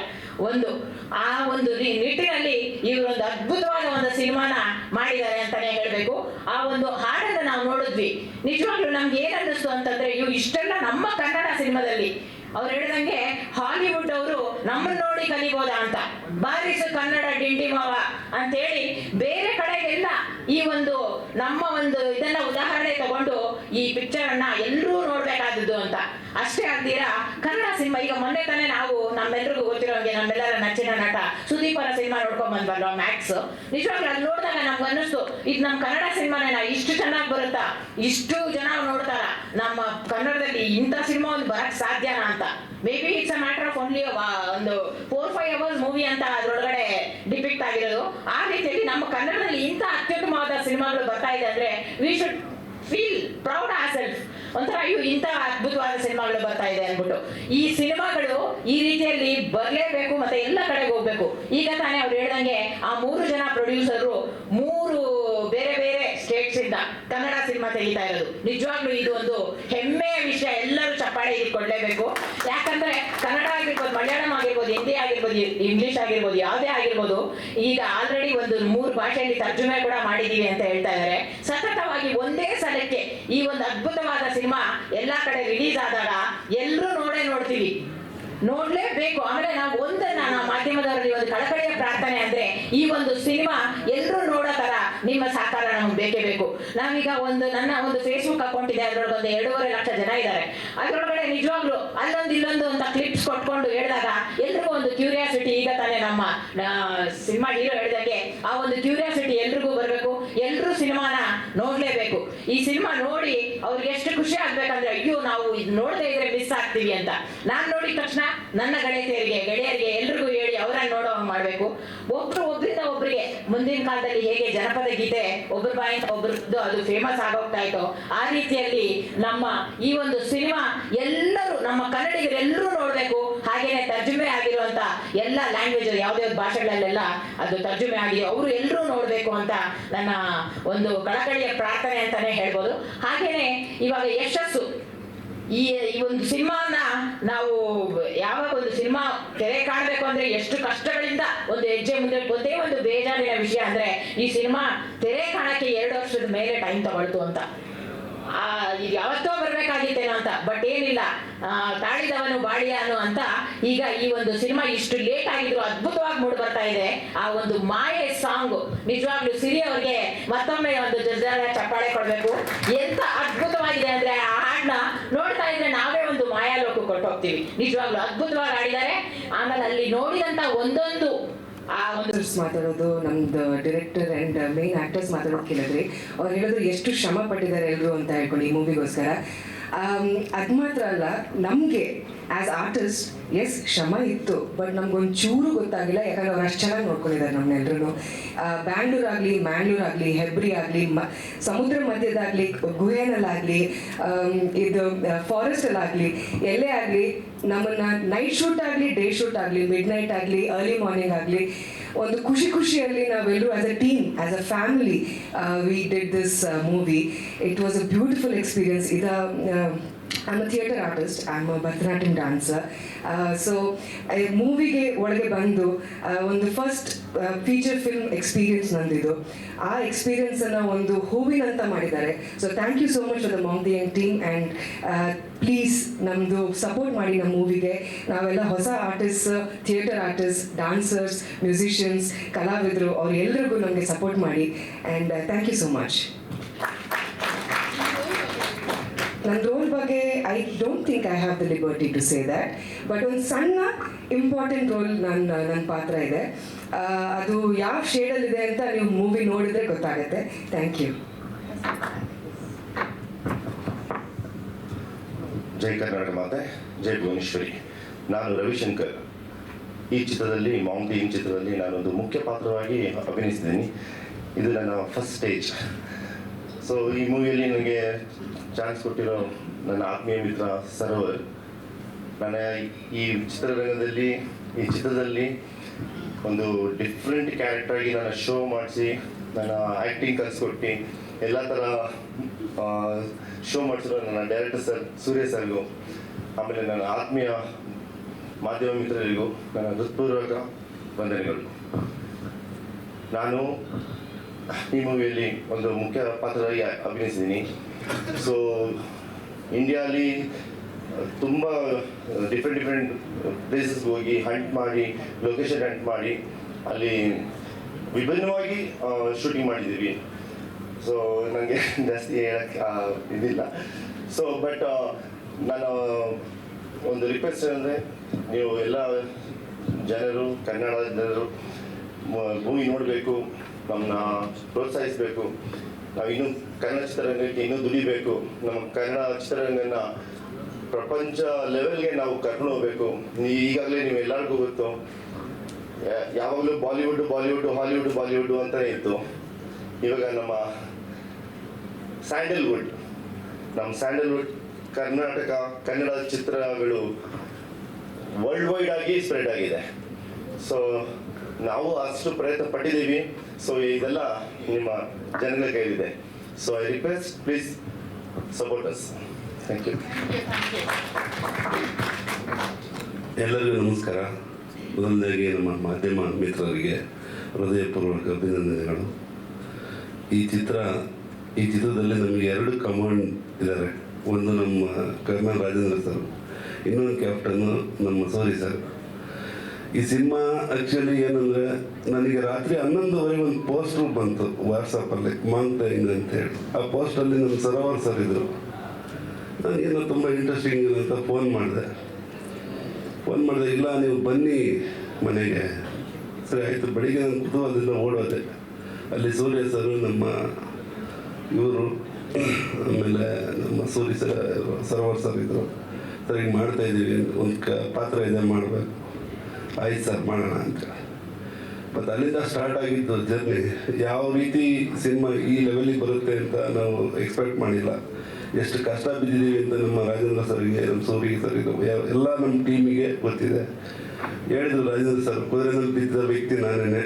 ಆ ಒಂದು ನಿಟ್ಟಿನಲ್ಲಿ ಇವರು ಒಂದು ಅದ್ಭುತವಾದ ಒಂದು ಸಿನಿಮಾನ ಮಾಡಿದ್ದಾರೆ ಅಂತಾನೆ ಹೇಳ್ಬೇಕು. ಆ ಒಂದು ಹಾಡನ್ನು ನಾವು ನೋಡಿದ್ವಿ, ನಿಜವಾಗ್ಲೂ ನಮ್ಗೆ ಏನ್ ಅನ್ನಿಸ್ತು ಅಂತಂದ್ರೆ ಇವು ಇಷ್ಟೆಲ್ಲ ನಮ್ಮ ಕನ್ನಡ ಸಿನಿಮಾದಲ್ಲಿ ಅವ್ರು ಹೇಳಿದಂಗೆ ಹಾಲಿವುಡ್ ಅವರು ನಮ್ಮನ್ನ ನೋಡಿ ಕಲಿಬೋದಾ ಅಂತ, ಬಾರಿಸು ಕನ್ನಡ ಡಿಂಡಿಮವ ಅಂತೇಳಿ ಬೇರೆ ಕಡೆಗೆಲ್ಲ ಈ ಒಂದು ನಮ್ಮ ಒಂದು ಇದನ್ನ ಉದಾಹರಣೆ ತಗೊಂಡು ಈ ಪಿಕ್ಚರ್ ಅನ್ನ ಎಲ್ಲರೂ ನೋಡ್ಬೇಕಾದದ್ದು ಅಂತ. ಅಷ್ಟೇ ಆಗ್ದಿರಾ ಕನ್ನಡ ಸಿನಿಮಾ, ಈಗ ಮೊನ್ನೆ ತಾನೇ ನಾವು ನಮ್ಮೆಲ್ರಿಗೂ ಗೊತ್ತಿರೋಂಗೆ ನಮ್ಮೆಲ್ಲರ ನೆಚ್ಚಿನ ನಟ ಸುದೀಪರ ಸಿನಿಮಾ ನೋಡ್ಕೊಂಡ್ ಬಂದ್ವಲ್ವ ಮ್ಯಾಕ್ಸ್. ನಿಜವಾಗ್ಲೂ ಅಲ್ಲಿ ನೋಡಿದಾಗ ನಮ್ಗೆ ಅನ್ನಿಸ್ತು ಇದು ನಮ್ಮ ಕನ್ನಡ ಸಿನಿಮಾನ ಇಷ್ಟು ಚೆನ್ನಾಗಿ ಬರುತ್ತಾ, ಇಷ್ಟು ಜನ ನೋಡ್ತಾರ, ನಮ್ಮ ಕನ್ನಡದಲ್ಲಿ ಇಂಥ ಸಿನಿಮಾ ಒಂದು ಬರಕ್ ಸಾಧ್ಯನಾ ಅಂತ. May be it's a matter of only ಒಂದು 4-5 hours ಮೂವಿ ಅಂತ ಅದ್ರೊಳಗಡೆ ಡಿಪಿಕ್ಟ್ ಆಗಿರೋದು. ಆ ರೀತಿಯಲ್ಲಿ ನಮ್ಮ ಕನ್ನಡದಲ್ಲಿ ಇಂಥ ಅತ್ಯುತ್ತಮವಾದ ಸಿನಿಮಾಗಳು ಬರ್ತಾ ಇದೆ ಅಂದ್ರೆ we should feel proud our self. ಒಂಥರ ಇಂಥ ಅದ್ಭುತವಾದ ಸಿನಿಮಾಗಳು ಬರ್ತಾ ಇದೆ ಅನ್ಬಿಟ್ಟು ಈ ಸಿನಿಮಾಗಳು ಈ ರೀತಿಯಲ್ಲಿ ಬರಲೇಬೇಕು, ಮತ್ತೆ ಎಲ್ಲ ಕಡೆಗೆ ಹೋಗ್ಬೇಕು. ಈಗ ತಾನೇ ಅವ್ರು ಹೇಳ್ದಂಗೆ ಆ 3 ಜನ ಪ್ರೊಡ್ಯೂಸರು 3 ಬೇರೆ ಬೇರೆ ಸ್ಟೇಟ್ಸ್ ಇಂದ ಕನ್ನಡ ಸಿನಿಮಾ ತೆಗಿತಾ ಇರೋದು. ನಿಜವಾಗ್ಲೂ ಇದು ಒಂದು ಹೆಮ್ಮೆಯ ವಿಷಯ, ಎಲ್ಲರೂ ಚಪ್ಪಾಳೆ ಕೊಡ್ಲೇಬೇಕು. ಯಾಕಂದ್ರೆ ಕನ್ನಡ ಆಗಿರ್ಬೋದು, ಮಲಯಾಳಂ ಆಗಿರ್ಬೋದು, ಹಿಂದಿ ಆಗಿರ್ಬೋದು, ಇಂಗ್ಲಿಷ್ ಆಗಿರ್ಬೋದು, ಯಾವುದೇ ಆಗಿರ್ಬೋದು, ಈಗ ಆಲ್ರೆಡಿ ಒಂದು 3 ಭಾಷೆಯಲ್ಲಿ ತರ್ಜುಮೆ ಕೂಡ ಮಾಡಿದೀವಿ ಅಂತ ಹೇಳ್ತಾ ಇದ್ದಾರೆ. ಸತತವಾಗಿ ಒಂದೇ ಸಲಕ್ಕೆ ಈ ಒಂದು ಅದ್ಭುತವಾದ ಸಿನಿಮಾ ಎಲ್ಲಾ ಕಡೆ ರಿಲೀಸ್ ಆದಾಗ ಎಲ್ಲರೂ ನೋಡ್ತೀವಿ, ನೋಡ್ಲೇಬೇಕು. ಆಮೇಲೆ ನಾವು ಒಂದನ್ನ ನಾವು ಮಾಧ್ಯಮದವರಲ್ಲಿ ಒಂದು ಕಳಕಳಿಯ ಪ್ರಾರ್ಥನೆ ಅಂದ್ರೆ ಈ ಒಂದು ಸಿನಿಮಾ ಎಲ್ಲರೂ ನೋಡೋ ತರ ನಿಮ್ಮ ಸಹಕಾರ ನಮ್ಗೆ ಬೇಕೇ ಬೇಕು. ನಾವೀಗ ನನ್ನ ಒಂದು ಫೇಸ್ಬುಕ್ ಅಕೌಂಟ್ ಇದೆ, ಅದ್ರೊಳಗೆ ಒಂದು 2.5 ಲಕ್ಷ ಜನ ಇದ್ದಾರೆ. ಅದ್ರೊಳಗಡೆ ನಿಜವಾಗ್ಲು ಅಲ್ಲೊಂದು ಇಲ್ಲೊಂದು ಅಂತ ಕ್ಲಿಪ್ಸ್ ಕೊಟ್ಕೊಂಡು ಹೇಳಿದಾಗ ಎಲ್ರಿಗೂ ಒಂದು ಕ್ಯೂರಿಯಾಸಿಟಿ. ಈಗ ತಾನೇ ನಮ್ಮ ಸಿನಿಮಾ ಹೀರೋ ಹೇಳಿದಾಗೆ ಆ ಒಂದು ಕ್ಯೂರಿಯಾಸಿಟಿ ಎಲ್ರಿಗೂ ಬರಬೇಕು, ಎಲ್ಲರೂ ಸಿನಿಮಾನ ನೋಡ್ಲೇಬೇಕು. ಈ ಸಿನಿಮಾ ನೋಡಿ ಅವ್ರಿಗೆ ಎಷ್ಟು ಖುಷಿ ಆಗ್ಬೇಕಂದ್ರೆ ಅಯ್ಯೋ ನಾವು ಇದು ನೋಡದೇ ಇದ್ರೆ ಮಿಸ್ ಆಗ್ತೀವಿ ಅಂತ. ನಾನ್ ನೋಡಿದ ತಕ್ಷಣ ನನ್ನ ಗೆಳೆಯರಿಗೆ ಎಲ್ರಿಗೂ ಹೇಳಿ ಅವರನ್ನ ನೋಡೋ ಮಾಡ್ಬೇಕು. ಒಬ್ರಿಂದ ಒಬ್ರಿಗೆ ಮುಂದಿನ ಕಾಲದಲ್ಲಿ ಹೇಗೆ ಜನಪದ ಗೀತೆ ಒಬ್ಬರ ಬಾಯಿಂದ ಒಬ್ರದ್ದು ಅದು ಫೇಮಸ್ ಆಗೋಗ್ತಾ ಇತ್ತು, ಆ ರೀತಿಯಲ್ಲಿ ನಮ್ಮ ಈ ಒಂದು ಸಿನಿಮಾ ಎಲ್ಲರೂ ನಮ್ಮ ಕನ್ನಡಿಗರೆಲ್ಲರೂ ನೋಡ್ಬೇಕು. ಹಾಗೇನೆ ತರ್ಜುಮೆ ಆಗಿರುವಂತ ಎಲ್ಲ ಲ್ಯಾಂಗ್ವೇಜ್ ಯಾವುದೇ ಭಾಷೆಗಳಲ್ಲೆಲ್ಲ ಅದು ತರ್ಜುಮೆ ಆಗಿ ಅವರು ಎಲ್ಲರೂ ನೋಡ್ಬೇಕು ಅಂತ ನನ್ನ ಒಂದು ಕಳಕಳಿಯ ಪ್ರಾರ್ಥನೆ ಅಂತಾನೆ ಹೇಳ್ಬೋದು. ಹಾಗೇನೆ ಇವಾಗ ಯಶಸ್ಸು ಈ ಒಂದು ಸಿನಿಮಾನ ನಾವು ಯಾವಾಗ ಒಂದು ಸಿನಿಮಾ ತೆರೆ ಕಾಣಬೇಕು ಅಂದ್ರೆ ಎಷ್ಟು ಕಷ್ಟಗಳಿಂದ ಒಂದು ಹೆಜ್ಜೆ ಮುಂದೆ, ಒಂದೇ ಒಂದು ಬೇಜಾರಿನ ವಿಷಯ ಅಂದ್ರೆ ಈ ಸಿನಿಮಾ ತೆರೆ ಕಾಣಕ್ಕೆ 2 ವರ್ಷದ ಮೇಲೆ ಟೈಮ್ ತಗೊಳ್ತು ಅಂತ. ಇದು ಯಾವತ್ತೋ ಬರ್ಬೇಕಾಗಿತ್ತೇನೋ ಅಂತ, ಬಟ್ ಏನಿಲ್ಲ, ತಾಳಿದವನು ಬಾಳಿಯಾನು ಅಂತ ಈಗ ಈ ಒಂದು ಸಿನಿಮಾ ಇಷ್ಟು ಲೇಟ್ ಆಗಿದ್ರು ಅದ್ಭುತವಾಗಿ ಮೂಡಿ ಬರ್ತಾ ಇದೆ. ಆ ಒಂದು ಮಾಯೆ ಸಾಂಗ್ ನಿಜವಾಗ್ಲೂ ಸಿರಿ ಅವ್ರಿಗೆ ಮತ್ತೊಮ್ಮೆ ಒಂದು ಜೋರಾದ ಚಪ್ಪಾಳೆ ಕೊಡ್ಬೇಕು. ಎಂತ ಅದ್ಭುತವಾಗಿದೆ ಅಂದ್ರೆ ಆ ಹಾಡನ್ನ ನೋಡ್ತಾ ಇದ್ರೆ ನಾವೇ ಒಂದು ಮಾಯಾಲೋಕ ಕೊಟ್ಟೋಗ್ತೀವಿ. ನಿಜವಾಗ್ಲೂ ಅದ್ಭುತವಾಗಿ ಆಡಿದ್ದಾರೆ. ಆಮೇಲೆ ಅಲ್ಲಿ ನೋಡಿದಂತ ಒಂದೊಂದು ಮಾತಾಡೋದು, ನಮ್ದು ಡೈರೆಕ್ಟರ್ ಅಂಡ್ ಮೇನ್ ಆಕ್ಟರ್ಸ್ ಮಾತಾಡೋದು ಕೇಳಿದ್ರಿ. ಅವ್ರು ಹೇಳಿದ್ರು ಎಷ್ಟು ಶ್ರಮ ಪಟ್ಟಿದ್ದಾರೆ ಎಲ್ಲರೂ ಅಂತ ಹೇಳ್ಕೊಂಡು ಈ ಮೂವಿಗೋಸ್ಕರ. ಅದು ಮಾತ್ರ ಅಲ್ಲ, ನಮಗೆ ಆ್ಯಸ್ ಆರ್ಟಿಸ್ಟ್ ಎಸ್ ಶ್ರಮ ಇತ್ತು, ಬಟ್ ನಮ್ಗೊಂದು ಚೂರು ಗೊತ್ತಾಗಿಲ್ಲ. ಯಾಕಂದ್ರೆ ಅವ್ರು ಅಷ್ಟು ಚೆನ್ನಾಗಿ ನೋಡ್ಕೊಂಡಿದ್ದಾರೆ ನಮ್ಮನ್ನೆಲ್ಲರೂ. ಬ್ಯಾಂಗ್ಳೂರ್ ಆಗಲಿ, ಮ್ಯಾಂಗ್ಳೂರ್ ಆಗಲಿ, ಹೆಬ್ರಿ ಆಗಲಿ, ಸಮುದ್ರ ಮಧ್ಯದಾಗಲಿ, ಗುಹೆನಲ್ಲಾಗಲಿ, ಇದು ಫಾರೆಸ್ಟಲ್ಲಾಗಲಿ, ಎಲ್ಲೇ ಆಗಲಿ ನಮ್ಮನ್ನು ನೈಟ್ ಶೂಟ್ ಆಗಲಿ, ಡೇ ಶೂಟ್ ಆಗಲಿ, ಮಿಡ್ ನೈಟ್ ಆಗಲಿ, ಅರ್ಲಿ ಮಾರ್ನಿಂಗ್ ಆಗಲಿ, ಒಂದು ಖುಷಿಯಲ್ಲಿ ನಾವೆಲ್ಲರೂ as a team, as a family we did this movie. It was a beautiful experience. I'm a theatre artist, I'm a Bharatanatyam dancer. So ಮೂವಿಗೆ ಒಳಗೆ ಬಂದು ಒಂದು ಫಸ್ಟ್ ಫೀಚರ್ ಫಿಲ್ಮ್ ಎಕ್ಸ್ಪೀರಿಯನ್ಸ್ ನಂದಿದ್ದು. ಆ ಎಕ್ಸ್ಪೀರಿಯನ್ಸನ್ನು ಒಂದು ಹೂವಿನಂತ ಮಾಡಿದ್ದಾರೆ. So thank you so much for the Monk the Young team and please ನಮ್ಮದು ಸಪೋರ್ಟ್ ಮಾಡಿ ನಮ್ಮ ಮೂವಿಗೆ. ನಾವೆಲ್ಲ ಹೊಸ artist, theatre artist, dancers, musicians, ಕಲಾವಿದರು, ಅವ್ರು ಎಲ್ರಿಗೂ ನಮಗೆ ಸಪೋರ್ಟ್ ಮಾಡಿ and thank you so much. ನನ್ನ ರೋಲ್ ಬಗ್ಗೆ I don't think I have the liberty to say that, but ಒಂದು ಸಣ್ಣ ಇಂಪಾರ್ಟೆಂಟ್ ರೋಲ್ ನನ್ನ ಪಾತ್ರ ಇದೆ. ಅದು ಯಾವ ಶೇಡಲ್ಲಿದೆ ಅಂತ ನೀವು ಮೂವಿ ನೋಡಿದ್ರೆ ಗೊತ್ತಾಗುತ್ತೆ. Thank you. ಜೈ ಕರ್ನಾಟಕ ಮಾತೆ, ಜೈ ಭುವನೇಶ್ವರಿ. ನಾನು ರವಿಶಂಕರ್. ಈ ಚಿತ್ರದಲ್ಲಿ ಮಾಮ್ ದಿ ಯಂಗ್ ಚಿತ್ರದಲ್ಲಿ ನಾನೊಂದು ಮುಖ್ಯ ಪಾತ್ರವಾಗಿ ಅಭಿನಯಿಸಿದ್ದೀನಿ. ಇದು ನನ್ನ ಫಸ್ಟ್ ಸ್ಟೇಜ್. ಸೊ ಈ ಮೂವಿಯಲ್ಲಿ ನನಗೆ ಚಾನ್ಸ್ ಕೊಟ್ಟಿರೋ ನನ್ನ ಆತ್ಮೀಯ ಮಿತ್ರ ಸರೋವರ್. ನಾನು ಈ ಚಿತ್ರದಲ್ಲಿ ಒಂದು ಡಿಫ್ರೆಂಟ್ ಕ್ಯಾರೆಕ್ಟರಾಗಿ ನನ್ನ ಶೋ ಮಾಡಿಸಿ, ನನ್ನ ಆ್ಯಕ್ಟಿಂಗ್ ಕಲಿಸ್ಕೊಟ್ಟು ಎಲ್ಲ ಥರ ಶೋ ಮಾಡಿಸಿರೋ ನನ್ನ ಡೈರೆಕ್ಟರ್ ಸರ್ ಸೂರ್ಯ ಸರ್ಗೂ, ಆಮೇಲೆ ನನ್ನ ಆತ್ಮೀಯ ಮಾಧ್ಯಮ ಮಿತ್ರರಿಗೂ ನನ್ನ ಹೃತ್ಪೂರ್ವಕ ವಂದನೆಗಳು. ನಾನು ಈ ಮೂವಿಯಲ್ಲಿ ಒಂದು ಮುಖ್ಯ ಪಾತ್ರವಾಗಿ ಅಭಿನಯಿಸಿದ್ದೀನಿ. ಸೊ ಇಂಡಿಯಾಲಿ ತುಂಬ ಡಿಫ್ರೆಂಟ್ ಪ್ಲೇಸಸ್ಗೆ ಹೋಗಿ ಹಂಟ್ ಮಾಡಿ, ಲೊಕೇಶನ್ ಹಂಟ್ ಮಾಡಿ ಅಲ್ಲಿ ವಿಭಿನ್ನವಾಗಿ ಶೂಟಿಂಗ್ ಮಾಡಿದ್ದೀವಿ. ಸೊ ನನಗೆ ಜಾಸ್ತಿ ಹೇಳಕ್ಕೆ ಇದಿಲ್ಲ. ಸೊ ಬಟ್ ನಾನು ಒಂದು ರಿಕ್ವೆಸ್ಟ್ ಅಂದರೆ, ನೀವು ಎಲ್ಲ ಜನರು, ಕನ್ನಡದ ಜನರು ಮೂವಿ ನೋಡಬೇಕು, ನಮ್ಮನ್ನ ಪ್ರೋತ್ಸಾಹಿಸಬೇಕು. ನಾವು ಇನ್ನೂ ಕನ್ನಡ ಚಿತ್ರರಂಗಕ್ಕೆ ಇನ್ನೂ ದುಡಿಬೇಕು. ನಮ್ಮ ಕನ್ನಡ ಚಿತ್ರರಂಗನ ಪ್ರಪಂಚ ಲೆವೆಲ್ಗೆ ನಾವು ಕರ್ಕೊಂಡು ಹೋಗ್ಬೇಕು. ಈಗಾಗಲೇ ನೀವು ಎಲ್ಲರಿಗೂ ಗೊತ್ತು, ಯಾವಾಗಲೂ ಬಾಲಿವುಡ್ ಹಾಲಿವುಡ್ ಅಂತಲೇ ಇತ್ತು. ಇವಾಗ ನಮ್ಮ ಸ್ಯಾಂಡಲ್ವುಡ್ ಕನ್ನಡ ಚಿತ್ರಗಳು ವರ್ಲ್ಡ್ ವೈಡ್ ಆಗಿ ಸ್ಪ್ರೆಡ್ ಆಗಿದೆ. ಸೊ ನಾವು ಅಷ್ಟು ಪ್ರಯತ್ನ ಪಟ್ಟಿದ್ದೀವಿ. ಸೊ ಇದೆಲ್ಲ ನಿಮ್ಮ ಜನಗಳ ಕೈಲಿದೆ. So I request, please support us. Thank you. ಎಲ್ಲರಿಗೂ ನಮಸ್ಕಾರ. ಮೊದಲನೇದಾಗಿ ನಮ್ಮ ಮಾಧ್ಯಮ ಮಿತ್ರರಿಗೆ ಹೃದಯಪೂರ್ವಕ ಅಭಿನಂದನೆಗಳು. ಈ ಚಿತ್ರದಲ್ಲಿ ನಮಗೆ 2 ಕಮಾಂಡ್ ಇದ್ದಾರೆ. ಒಂದು ನಮ್ಮ ಕರ್ನಲ್ ರಾಜೇಂದ್ರ ಸರ್, ಇನ್ನೊಂದು ಕ್ಯಾಪ್ಟನ್ನು ನಮ್ಮ ಸೋರಿ ಸರ್. ಈ ಸಿನಿಮಾ ಆ್ಯಕ್ಚುಲಿ ಏನಂದರೆ, ನನಗೆ ರಾತ್ರಿ 11:00 ಒಂದು ಪೋಸ್ಟ್ರು ಬಂತು ವಾಟ್ಸಪ್ಪಲ್ಲಿ, ಮಾಮ್ ದಿ ಯಂಗ್ ಅಂತೇಳಿ. ಆ ಪೋಸ್ಟಲ್ಲಿ ನಮ್ಮ ಸರೋವರ್ ಸರ್ ಇದ್ದರು. ನನಗೇನೋ ತುಂಬ ಇಂಟ್ರೆಸ್ಟಿಂಗ್ ಅಂತ ಫೋನ್ ಮಾಡಿದೆ. ಇಲ್ಲ ನೀವು ಬನ್ನಿ ಮನೆಗೆ. ಸರಿ ಆಯಿತು. ಬೆಳಿಗ್ಗೆ ನಾನು ಕುತೂಹಲದಿಂದ ಓಡೋದೆ. ಅಲ್ಲಿ ಸೂರ್ಯ ಸರು, ನಮ್ಮ ಇವರು, ಆಮೇಲೆ ನಮ್ಮ ಸರೋವರ್ ಸರ್ ಇದ್ದರು. ಸರ್ ಹಿಂಗೆ ಮಾಡ್ತಾಯಿದ್ದೀವಿ, ಒಂದು ಪಾತ್ರ ಇದೆ ಮಾಡಬೇಕು. ಆಯ್ತು ಸರ್ ಮಾಡೋಣ ಅಂತ. ಮತ್ತು ಅಲ್ಲಿಂದ ಸ್ಟಾರ್ಟ್ ಆಗಿದ್ದು ಜರ್ನಿ. ಯಾವ ರೀತಿ ಸಿನಿಮಾ ಈ ಲೆವೆಲಿಗೆ ಬರುತ್ತೆ ಅಂತ ನಾವು ಎಕ್ಸ್ಪೆಕ್ಟ್ ಮಾಡಿಲ್ಲ. ಎಷ್ಟು ಕಷ್ಟ ಬಿದ್ದಿದ್ದೀವಿ ಅಂತ ನಮ್ಮ ರಾಜೇಂದ್ರ ಸರ್ಗೆ, ನಮ್ಮ ಸೂರಿಗೆ ಸರ್, ಎಲ್ಲ ನಮ್ಮ ಟೀಮಿಗೆ ಗೊತ್ತಿದೆ. ಹೇಳಿದ್ರು ರಾಜೇಂದ್ರ ಸರ್, ಕುದುರೆನಲ್ಲಿ ಬಿದ್ದ ವ್ಯಕ್ತಿ ನಾನೇ.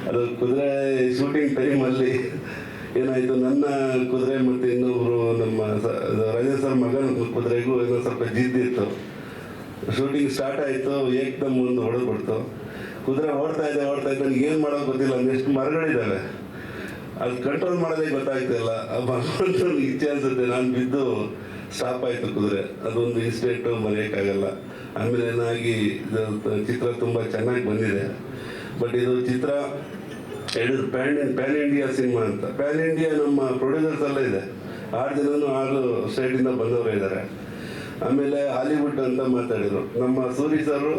ಅದು ಕುದುರೆ ಶೂಟಿಂಗ್ ಟೈಮಲ್ಲಿ ಏನಾಯಿತು, ನನ್ನ ಕುದುರೆ ಮತ್ತು ಇನ್ನೊಬ್ಬರು ನಮ್ಮ ರಾಜೇಂದ್ರ ಸರ್ ಮಗನ ಕುದುರೆಗೂ ಏನೋ ಸ್ವಲ್ಪ ಜಿದ್ದಿತ್ತು. ಶೂಟಿಂಗ್ ಸ್ಟಾರ್ಟ್ ಆಯಿತು, ಏಕ್ದಮ್ ಒಂದು ಹೊಡೆದ್ಬಿಡ್ತು. ಕುದುರೆ ಓಡ್ತಾ ಇದೆ ನನಗೆ ಏನು ಮಾಡೋಕೆ ಗೊತ್ತಿಲ್ಲ, ಒಂದೆಷ್ಟು ಮರಗಳಿದ್ದಾವೆ, ಅದು ಕಂಟ್ರೋಲ್ ಮಾಡೋದೇ ಗೊತ್ತಾಗ್ತಿಲ್ಲ. ಭಗವಂತನಿಗೆ ಇಚ್ಛೆ ಅನ್ಸುತ್ತೆ, ನಾನು ಬಿದ್ದು ಸ್ಟಾಪ್ ಆಯಿತು ಕುದುರೆ. ಅದೊಂದು ಇನ್ಸಿಡೆಂಟು ಮರೆಯೋಕ್ಕಾಗಲ್ಲ. ಆಮೇಲೆ ಏನಾಗಿ ಚಿತ್ರ ತುಂಬ ಚೆನ್ನಾಗಿ ಬಂದಿದೆ. ಬಟ್ ಇದು ಚಿತ್ರ ಪ್ಯಾನ್ ಇಂಡಿಯಾ ಸಿನಿಮಾ ಅಂತ. ಪ್ಯಾನ್ ಇಂಡಿಯಾ ನಮ್ಮ ಪ್ರೊಡ್ಯೂಸರ್ಸ್ ಎಲ್ಲ ಇದೆ, 6 ಜನನೂ 6 ಸ್ಟೇಟಿಂದ ಬಂದವರು ಇದ್ದಾರೆ. ಆಮೇಲೆ ಹಾಲಿವುಡ್ ಅಂತ ಮಾತಾಡಿದರು. ನಮ್ಮ ಸೂರಿ ಸರು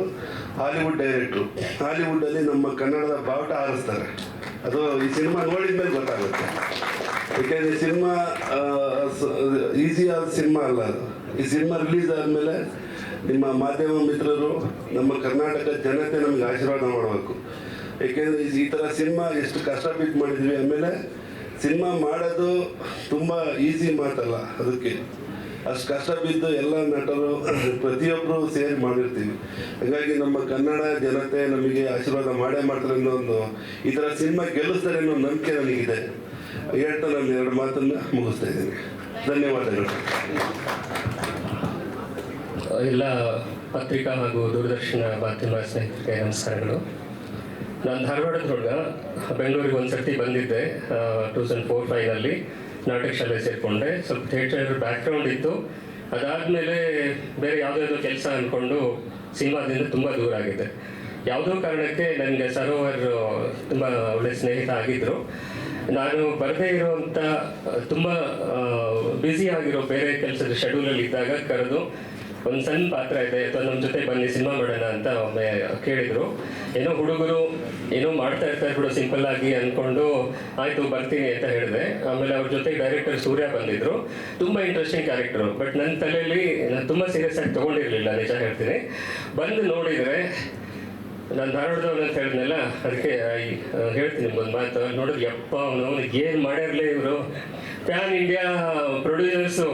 ಹಾಲಿವುಡ್ ಡೈರೆಕ್ಟ್ರು. ಹಾಲಿವುಡ್ಡಲ್ಲಿ ನಮ್ಮ ಕನ್ನಡದ ಬಾವುಟ ಹಾರಿಸ್ತಾರೆ. ಅದು ಈ ಸಿನಿಮಾ ನೋಡಿದ ಮೇಲೆ ಗೊತ್ತಾಗುತ್ತೆ. ಯಾಕೆಂದರೆ ಸಿನಿಮಾ ಈಸಿಯಾದ ಸಿನಿಮಾ ಅಲ್ಲ ಅದು. ಈ ಸಿನಿಮಾ ರಿಲೀಸ್ ಆದಮೇಲೆ ನಿಮ್ಮ ಮಾಧ್ಯಮ ಮಿತ್ರರು, ನಮ್ಮ ಕರ್ನಾಟಕ ಜನತೆ ನಮಗೆ ಆಶೀರ್ವಾದ ಮಾಡಬೇಕು. ಏಕೆಂದರೆ ಈ ಥರ ಸಿನಿಮಾ ಎಷ್ಟು ಕಷ್ಟ ಬಿದ್ದು ಮಾಡಿದ್ವಿ. ಆಮೇಲೆ ಸಿನಿಮಾ ಮಾಡೋದು ತುಂಬ ಈಸಿ ಮಾತಲ್ಲ, ಅದಕ್ಕೆ ಅಷ್ಟು ಕಷ್ಟ ಬಿದ್ದು ಎಲ್ಲ ನಟರು ಪ್ರತಿಯೊಬ್ಬರು ಸೇರಿ ಮಾಡಿರ್ತೀವಿ. ಹಾಗಾಗಿ ನಮ್ಮ ಕನ್ನಡ ಜನತೆ ನಮಗೆ ಆಶೀರ್ವಾದ ಮಾಡೇ ಮಾಡ್ತಾರೆ ಅನ್ನೋ ಒಂದು, ಈ ಥರ ಸಿನಿಮಾ ಗೆಲ್ಲಿಸ್ತಾರೆ ಅನ್ನೋ ನಂಬಿಕೆ ನನಗಿದೆ. ಹೇಳ್ತಾ ನಾನು 2 ಮಾತನ್ನು ಮುಗಿಸ್ತಾ ಇದ್ದೀನಿ. ಧನ್ಯವಾದಗಳು. ಎಲ್ಲ ಪತ್ರಿಕಾ ಹಾಗೂ ದೂರದರ್ಶನ ಮಾಧ್ಯಮ ಸ್ನೇಹಿತರಿಗೆ ನಮಸ್ಕಾರಗಳು. ನಾನು ಧಾರವಾಡದ ಹುಡುಗ, ಬೆಂಗಳೂರಿಗೆ ಒಂದು ಸರ್ತಿ ಬಂದಿದ್ದೆ 2004-05ನಲ್ಲಿ. ನಾಟಕ ಶಾಲೆ ಸೇರಿಕೊಂಡೆ. ಸ್ವಲ್ಪ ಥಿಯೇಟರ್ ಬ್ಯಾಕ್ಗ್ರೌಂಡ್ ಇತ್ತು. ಅದಾದಮೇಲೆ ಬೇರೆ ಯಾವುದಾದ್ರು ಕೆಲಸ ಅಂದ್ಕೊಂಡು ಸಿನಿಮಾದಿಂದ ತುಂಬ ದೂರ ಆಗಿದೆ. ಯಾವುದೋ ಕಾರಣಕ್ಕೆ ನನಗೆ ಸರೋವರ್ ತುಂಬ ಒಳ್ಳೆ ಸ್ನೇಹಿತ ಆಗಿದ್ದರು. ನಾನು ಬರದೇ ಇರೋವಂಥ ತುಂಬ ಬ್ಯುಸಿ ಆಗಿರೋ ಬೇರೆ ಕೆಲಸದ ಶೆಡ್ಯೂಲಲ್ಲಿ ಇದ್ದಾಗ ಕರೆದು ಒಂದು ಸಣ್ಣ ಪಾತ್ರ ಇದೆ ಅಥವಾ ನಮ್ಮ ಜೊತೆ ಬನ್ನಿ ಸಿನಿಮಾ ಮಾಡೋಣ ಅಂತ ಒಮ್ಮೆ ಕೇಳಿದರು. ಏನೋ ಹುಡುಗರು ಏನೋ ಮಾಡ್ತಾ ಇರ್ತಾರೆ ಬಿಡು ಸಿಂಪಲ್ ಆಗಿ ಅಂದ್ಕೊಂಡು ಆಯಿತು ಬರ್ತೀನಿ ಅಂತ ಹೇಳಿದೆ. ಆಮೇಲೆ ಅವ್ರ ಜೊತೆ ಡೈರೆಕ್ಟರ್ ಸೂರ್ಯ ಬಂದಿದ್ದರು. ತುಂಬ ಇಂಟ್ರೆಸ್ಟಿಂಗ್ ಕ್ಯಾರೆಕ್ಟರು. ಬಟ್ ನನ್ನ ತಲೆಯಲ್ಲಿ ನಾನು ತುಂಬ ಸೀರಿಯಸ್ ಆಗಿ ತೊಗೊಂಡಿರಲಿಲ್ಲ, ನಿಜ ಹೇಳ್ತೀನಿ. ಬಂದು ನೋಡಿದರೆ ನಾನು ಧಾರವಾಡದವ್ರು ಅಂತ ಹೇಳಿದ್ನಲ್ಲ, ಅದಕ್ಕೆ ಹೇಳ್ತೀನಿ ನಿಮ್ಗೊಂದು ಮಾತು. ನೋಡಿದ್ರೆ ಯಪ್ಪ ಅವನಿಗೆ ಏನು ಮಾಡಿರಲಿ ಇವರು. ಪ್ಯಾನ್ ಇಂಡಿಯಾ ಪ್ರೊಡ್ಯೂಸರ್ಸು,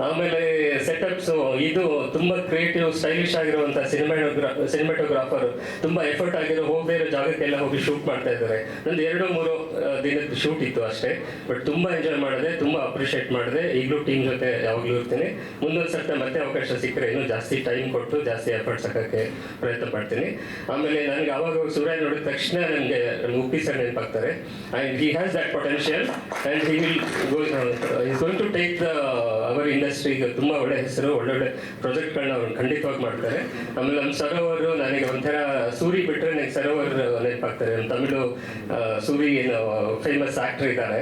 ಆಮೇಲೆ ಸೆಟಪ್ಸು, ಇದು ತುಂಬ ಕ್ರಿಯೇಟಿವ್ ಸ್ಟೈಲಿಶ್ ಆಗಿರುವಂಥ ಸಿನಿಮಾಟೋಗ್ರಾಫರ್, ತುಂಬ ಎಫರ್ಟ್ ಆಗಿರೋ ಹೋಗದೇ ಇರೋ ಜಾಗಕ್ಕೆಲ್ಲ ಹೋಗಿ ಶೂಟ್ ಮಾಡ್ತಾ ಇದ್ದಾರೆ. ನಂದು 2-3 ದಿನದ ಶೂಟ್ ಇತ್ತು ಅಷ್ಟೇ. ಬಟ್ ತುಂಬ ಎಂಜಾಯ್ ಮಾಡಿದೆ, ತುಂಬ ಅಪ್ರಿಷಿಯೇಟ್ ಮಾಡಿದೆ. ಈಗಲೂ ಟೀಮ್ ಜೊತೆ ಯಾವಾಗಲೂ ಇರ್ತೀನಿ. ಮುಂದೊಂದು ಸರ್ತಿ ಮತ್ತೆ ಅವಕಾಶ ಸಿಕ್ಕರೆ ಇನ್ನೂ ಜಾಸ್ತಿ ಟೈಮ್ ಕೊಟ್ಟು ಜಾಸ್ತಿ ಎಫರ್ಟ್ಸ್ ಹಾಕೋಕ್ಕೆ ಪ್ರಯತ್ನ ಪಡ್ತೀನಿ. ಆಮೇಲೆ ನನಗೆ ಆವಾಗ ಸೂರ್ಯ ನೋಡಿದ ತಕ್ಷಣ ನನಗೆ ಉಪ್ಪಿ ಸರ್ ನೆನಪಾಗ್ತಾರೆ. And he has that potential and he will is going to take the our ಇಂಡಸ್ಟ್ರಿಗೆ ತುಂಬ ಒಳ್ಳೆ ಹೆಸರು, ಒಳ್ಳೊಳ್ಳೆ ಪ್ರಾಜೆಕ್ಟ್ಗಳನ್ನ ಅವ್ರು ಖಂಡಿತವಾಗಿ ಮಾಡ್ತಾರೆ. ಆಮೇಲೆ ನಮ್ಮ ಸರೋವರು ನನಗೆ ಒಂಥರ ಸೂರಿ ಬಿಟ್ಟರೆ ನನಗೆ ಸರೋವರ್ ನೆನಪಾಗ್ತಾರೆ. ನಮ್ಮ ತಮಿಳು ಸೂರಿ ಏನು ಫೇಮಸ್ ಆ್ಯಕ್ಟರ್ ಇದ್ದಾರೆ,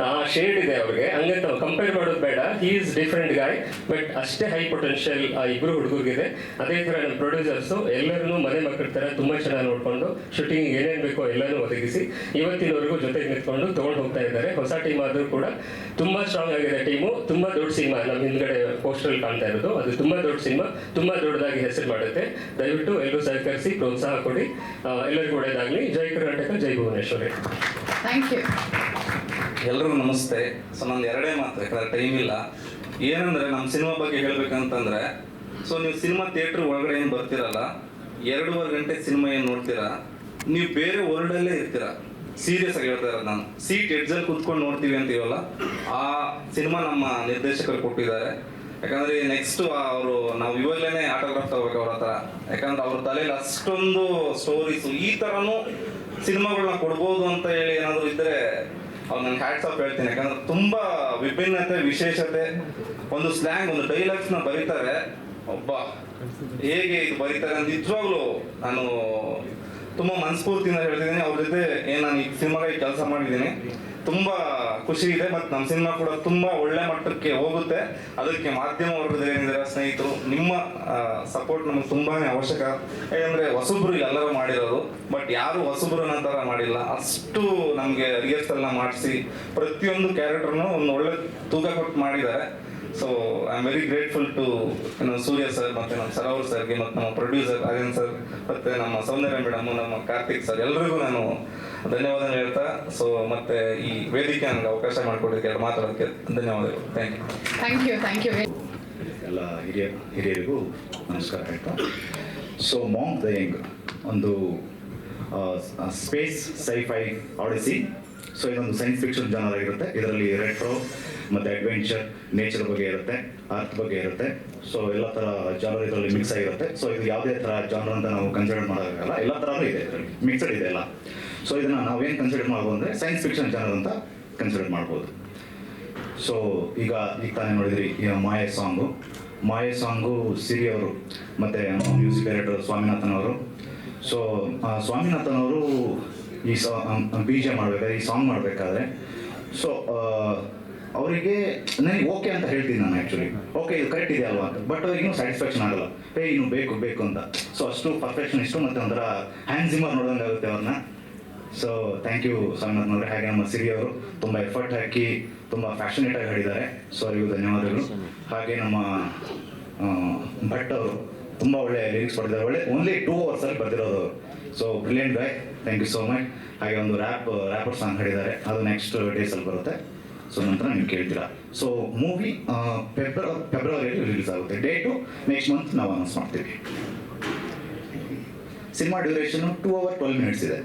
ಆ ಶೇಡ್ ಇದೆ ಅವ್ರಿಗೆ. ಹಂಗಂತ ಕಂಪೇರ್ ಮಾಡೋದು ಬೇಡ. ಹಿ ಈಸ್ ಡಿಫ್ರೆಂಟ್ ಗಾಯ್, ಬಟ್ ಅಷ್ಟೇ ಹೈ ಪೊಟೆನ್ಷಿಯಲ್ ಆ ಇಬ್ಬರು ಹುಡುಗರಿಗಿದೆ. ಅದೇ ಥರ ನಮ್ಮ ಪ್ರೊಡ್ಯೂಸರ್ಸು ಎಲ್ಲರೂ ಮನೆ ಮಕ್ಕಳ ಥರ ತುಂಬ ಚೆನ್ನಾಗಿ ನೋಡಿಕೊಂಡು ಶೂಟಿಂಗ್ ಏನೇನು ಬೇಕೋ ಎಲ್ಲನೂ ಒದಗಿಸಿ ಇವತ್ತಿನವರೆಗೂ ಜೊತೆಗೆ ನಿಂತ್ಕೊಂಡು ತೊಗೊಂಡು ಹೋಗ್ತಾ ಇದ್ದಾರೆ. ಹೊಸ ಟೀಮ್ ಆದರೂ ಕೂಡ ತುಂಬ ಸ್ಟ್ರಾಂಗ್ ಆಗಿದೆ ಟೀಮು. ತುಂಬ ದೊಡ್ಡ ಸಿನಿಮಾ ನಮ್ಮ ಹಿಂದ್ಗಡೆ ಪೋಸ್ಟರ್ ಕಾಣ್ತಾ ಇರೋದು, ಅದು ತುಂಬ ದೊಡ್ಡ ಸಿನಿಮಾ, ತುಂಬ ದೊಡ್ಡದಾಗಿ ಹೆಸರು ಮಾಡುತ್ತೆ. ದಯವಿಟ್ಟು ಎಲ್ಲರೂ ಸಹಕರಿಸಿ ಪ್ರೋತ್ಸಾಹ ಕೊಡಿ. ಎಲ್ಲರಿಗೂ ಒಳ್ಳೆಯದಾಗಲಿ. ಜೈ ಕರ್ನಾಟಕ, ಜೈ ಭುವನೇಶ್ವರಿ. Thank you. ಎಲ್ರಿಗೂ ನಮಸ್ತೆ. ಸೊ ನಂದು 2 ಮಾತು, ಯಾಕಂದ್ರೆ ಟೈಮ್ ಇಲ್ಲ. ಏನಂದ್ರೆ ನಮ್ಮ ಸಿನಿಮಾ ಬಗ್ಗೆ ಹೇಳ್ಬೇಕಂತಂದ್ರೆ, ಸೊ ನೀವು ಸಿನಿಮಾ ಥಿಯೇಟ್ರ್ ಒಳಗಡೆ ಏನು ಬರ್ತಿರಲ್ಲ, 2.5 ಗಂಟೆ ಸಿನಿಮಾ ಏನು ನೋಡ್ತೀರಾ, ನೀವು ಬೇರೆ ವರ್ಲ್ಡಲ್ಲೇ ಇರ್ತೀರಾ. ಸೀರಿಯಸ್ ಆಗಿ ಹೇಳ್ತಾ ಇರೋದು ನಾನು. ಸೀಟ್ ಎಡ್ಜಲ್ಲಿ ಕೂತ್ಕೊಂಡು ನೋಡ್ತೀವಿ ಅಂತೀವಲ್ಲ, ಆ ಸಿನಿಮಾ ನಮ್ಮ ನಿರ್ದೇಶಕರು ಕೊಟ್ಟಿದ್ದಾರೆ. ಯಾಕಂದ್ರೆ ನೆಕ್ಸ್ಟ್ ಅವರು ನಾವು ಇವಾಗಲೇ ಆಟೋಗ್ರಾಫ್ ತಗೋಬೇಕು ಅವ್ರ ಹತ್ರ. ಯಾಕಂದ್ರೆ ಅವ್ರ ತಲೆಯಲ್ಲಿ ಅಷ್ಟೊಂದು ಸ್ಟೋರೀಸು, ಈ ಥರನೂ ಸಿನಿಮಾಗಳನ್ನ ಕೊಡ್ಬೋದು ಅಂತ ಹೇಳಿ ಏನಾದರೂ ಇದ್ದರೆ ಅವ್ರು ನಂಗೆ ಹ್ಯಾಟ್ಸ್ ಆಫ್ ಹೇಳ್ತೀನಿ. ಯಾಕಂದ್ರೆ ತುಂಬ ವಿಭಿನ್ನತೆ, ವಿಶೇಷತೆ, ಒಂದು ಸ್ಲ್ಯಾಂಗ್, ಒಂದು ಡೈಲಾಗ್ಸ್ನ ಬರೀತಾರೆ. ಒಬ್ಬ ಹೇಗೆ ಇದು ಬರೀತಾರೆ ಅಂತ ನಿಜವಾಗ್ಲೂ ನಾನು ತುಂಬ ಮನಸ್ಫೂರ್ತಿಯಿಂದ ಹೇಳ್ತಿದ್ದೀನಿ. ಅವ್ರ ಜೊತೆ ನಾನು ಈ ಸಿನಿಮಾಗಾಗಿ ಕೆಲಸ ಮಾಡಿದ್ದೀನಿ, ತುಂಬ ಖುಷಿ ಇದೆ. ಮತ್ತು ನಮ್ಮ ಸಿನಿಮಾ ಕೂಡ ತುಂಬ ಒಳ್ಳೆ ಮಟ್ಟಕ್ಕೆ ಹೋಗುತ್ತೆ. ಅದಕ್ಕೆ ಮಾಧ್ಯಮ ವರ್ಗದ ಏನಿದ್ದಾರೆ ಸ್ನೇಹಿತರು, ನಿಮ್ಮ ಸಪೋರ್ಟ್ ನಮಗೆ ತುಂಬಾ ಅವಶ್ಯಕ. ಯಾಕಂದರೆ ಹೊಸಬ್ರು ಎಲ್ಲರೂ ಮಾಡಿರೋದು, ಬಟ್ ಯಾರು ಹೊಸಬ್ರು ಅನ್ನೋ ಥರ ಮಾಡಿಲ್ಲ. ಅಷ್ಟು ನಮಗೆ ರಿಹರ್ಸಲ್ನ ಮಾಡಿಸಿ ಪ್ರತಿಯೊಂದು ಕ್ಯಾರೆಕ್ಟರ್ನು ಒಂದು ಒಳ್ಳೆ ತೂಕ ಕೊಟ್ಟು ಮಾಡಿದ್ದಾರೆ. So I am very grateful to Surya sir, ಮತ್ತು ನಮ್ಮ ಸರೋವರ್ ಸರ್ಗೆ, ಮತ್ತು ನಮ್ಮ ಪ್ರೊಡ್ಯೂಸರ್ ಅಜಯನ್ ಸರ್, ಮತ್ತು ನಮ್ಮ ಸೌಂದರ್ಯ ಮೇಡಮ್, ನಮ್ಮ ಕಾರ್ತಿಕ್ ಸರ್, ಎಲ್ರಿಗೂ ನಾನು ಧನ್ಯವಾದ ಹೇಳ್ತಾ, ಸೊ ಮತ್ತೆ ಈ ವೇದಿಕೆ ನನಗೆ ಅವಕಾಶ ಮಾಡಿಕೊಡೋದಕ್ಕೆ, ಮಾತಾಡೋದಕ್ಕೆ ಧನ್ಯವಾದಗಳು. Thank you. Thank you. ಎಲ್ಲ ಹಿರಿಯರಿಗೂ ನಮಸ್ಕಾರ ಹೇಳ್ತಾ, ಸೊ ಮಾಂಕ್ ದ ಯಂಗ್ ಒಂದು ಸ್ಪೇಸ್ ಸೈಫೈ ಆಡಿಸಿ. ಸೊ ಇದೊಂದು ಸೈನ್ಸ್ ಫಿಕ್ಷನ್ ಜಾನರ್ ಆಗಿರುತ್ತೆ. ಇದರಲ್ಲಿ ರೆಟ್ರೋ ಮತ್ತು ಅಡ್ವೆಂಚರ್, ನೇಚರ್ ಬಗ್ಗೆ ಇರುತ್ತೆ, ಅರ್ತ್ ಬಗ್ಗೆ ಇರುತ್ತೆ. ಸೊ ಎಲ್ಲ ಥರ ಜಾನರ್ ಇದರಲ್ಲಿ ಮಿಕ್ಸ್ ಆಗಿರುತ್ತೆ. ಸೊ ಇದು ಯಾವುದೇ ಥರ ಜಾನರ್ ಅಂತ ನಾವು ಕನ್ಸಿಡರ್ ಮಾಡೋಕ್ಕಾಗಲ್ಲ, ಎಲ್ಲ ಥರನೂ ಇದೆ ಇದರಲ್ಲಿ, ಮಿಕ್ಸಡ್ ಇದೆ ಎಲ್ಲ. ಸೊ ಇದನ್ನು ನಾವೇನು ಕನ್ಸಿಡರ್ ಮಾಡ್ಬೋದು ಅಂದರೆ ಸೈನ್ಸ್ ಫಿಕ್ಷನ್ ಜಾನರ್ ಅಂತ ಕನ್ಸಿಡರ್ ಮಾಡ್ಬೋದು. ಸೊ ಈಗ ತಾನೇ ನೋಡಿದ್ರಿ ಮಾಯೆ ಸಾಂಗು ಸಿರಿ ಅವರು ಮತ್ತು ಮ್ಯೂಸಿಕ್ ಡೈರೆಕ್ಟರ್ ಸ್ವಾಮಿನಾಥನ್ ಅವರು. ಸೊ ಸ್ವಾಮಿನಾಥನ್ ಅವರು ಈ BGM ಮಾಡಬೇಕಾದ್ರೆ, ಈ ಸಾಂಗ್ ಮಾಡಬೇಕಾದ್ರೆ ಸೊ ಅವರಿಗೆ ನನಗೆ ಓಕೆ ಅಂತ ಹೇಳ್ತೀನಿ ನಾನು ಆ್ಯಕ್ಚುಲಿ, ಓಕೆ ಇದು ಕರೆಕ್ಟ್ ಇದೆ ಅಲ್ವಾ ಅಂತ. ಬಟ್ ಅವ್ರಿಗೆ ಇನ್ನೂ ಸ್ಯಾಟಿಸ್ಫ್ಯಾಕ್ಷನ್ ಆಗಲ್ಲ, ಇನ್ನು ಬೇಕು ಅಂತ. ಸೊ ಅಷ್ಟು ಪರ್ಫೆಕ್ಷನಿಸ್ಟು ಮತ್ತು ಒಂಥರ ಹ್ಯಾಂಡ್ ಜಿಮ್ಮರ್ ನೋಡೋಂಗೆ ಆಗುತ್ತೆ ಅವ್ರನ್ನ. ಸೊ ಥ್ಯಾಂಕ್ ಯು ಸ್ವಾಮಿನಾಥನ್ ಅವರೇ. ಹಾಗೆ ನಮ್ಮ ಸಿರಿ ಅವರು ತುಂಬ ಎಫರ್ಟ್ ಹಾಕಿ ತುಂಬ ಫ್ಯಾಷನೇಟಾಗಿ ಹಾಡಿದ್ದಾರೆ. ಸೊ ಅವರಿಗೂ ಧನ್ಯವಾದಗಳು. ಹಾಗೆ ನಮ್ಮ ಭಟ್ ಅವರು ತುಂಬ ಒಳ್ಳೆ ಲಿರಿಕ್ಸ್ ಬರೆದಿದ್ದಾರೆ, ಓನ್ಲಿ 2 hours ಬರೆದಿರೋದು ಅವರು. So brilliant guy, thank you so much. ಹಾಗೆ ಒಂದು ರ್ಯಾಪರ್ ಸಾಂಗ್ ಹಾಡಿದ್ದಾರೆ, ಅದು ನೆಕ್ಸ್ಟ್ ಡೇಸಲ್ಲಿ ಬರುತ್ತೆ. ಸೊ ನಂತರ ನೀವು ಕೇಳ್ತೀರಾ. ಸೊ ಮೂವಿ ಫೆಬ್ರವರಿಯಲ್ಲಿ ರಿಲೀಸ್ ಆಗುತ್ತೆ. ಡೇಟು ನೆಕ್ಸ್ಟ್ ಮಂತ್ ನಾವು ಅನೌನ್ಸ್ ಮಾಡ್ತೀವಿ. ಸಿನಿಮಾ ಡ್ಯೂರೇಷನ್ನು 2 hours 12 minutes ಇದೆ.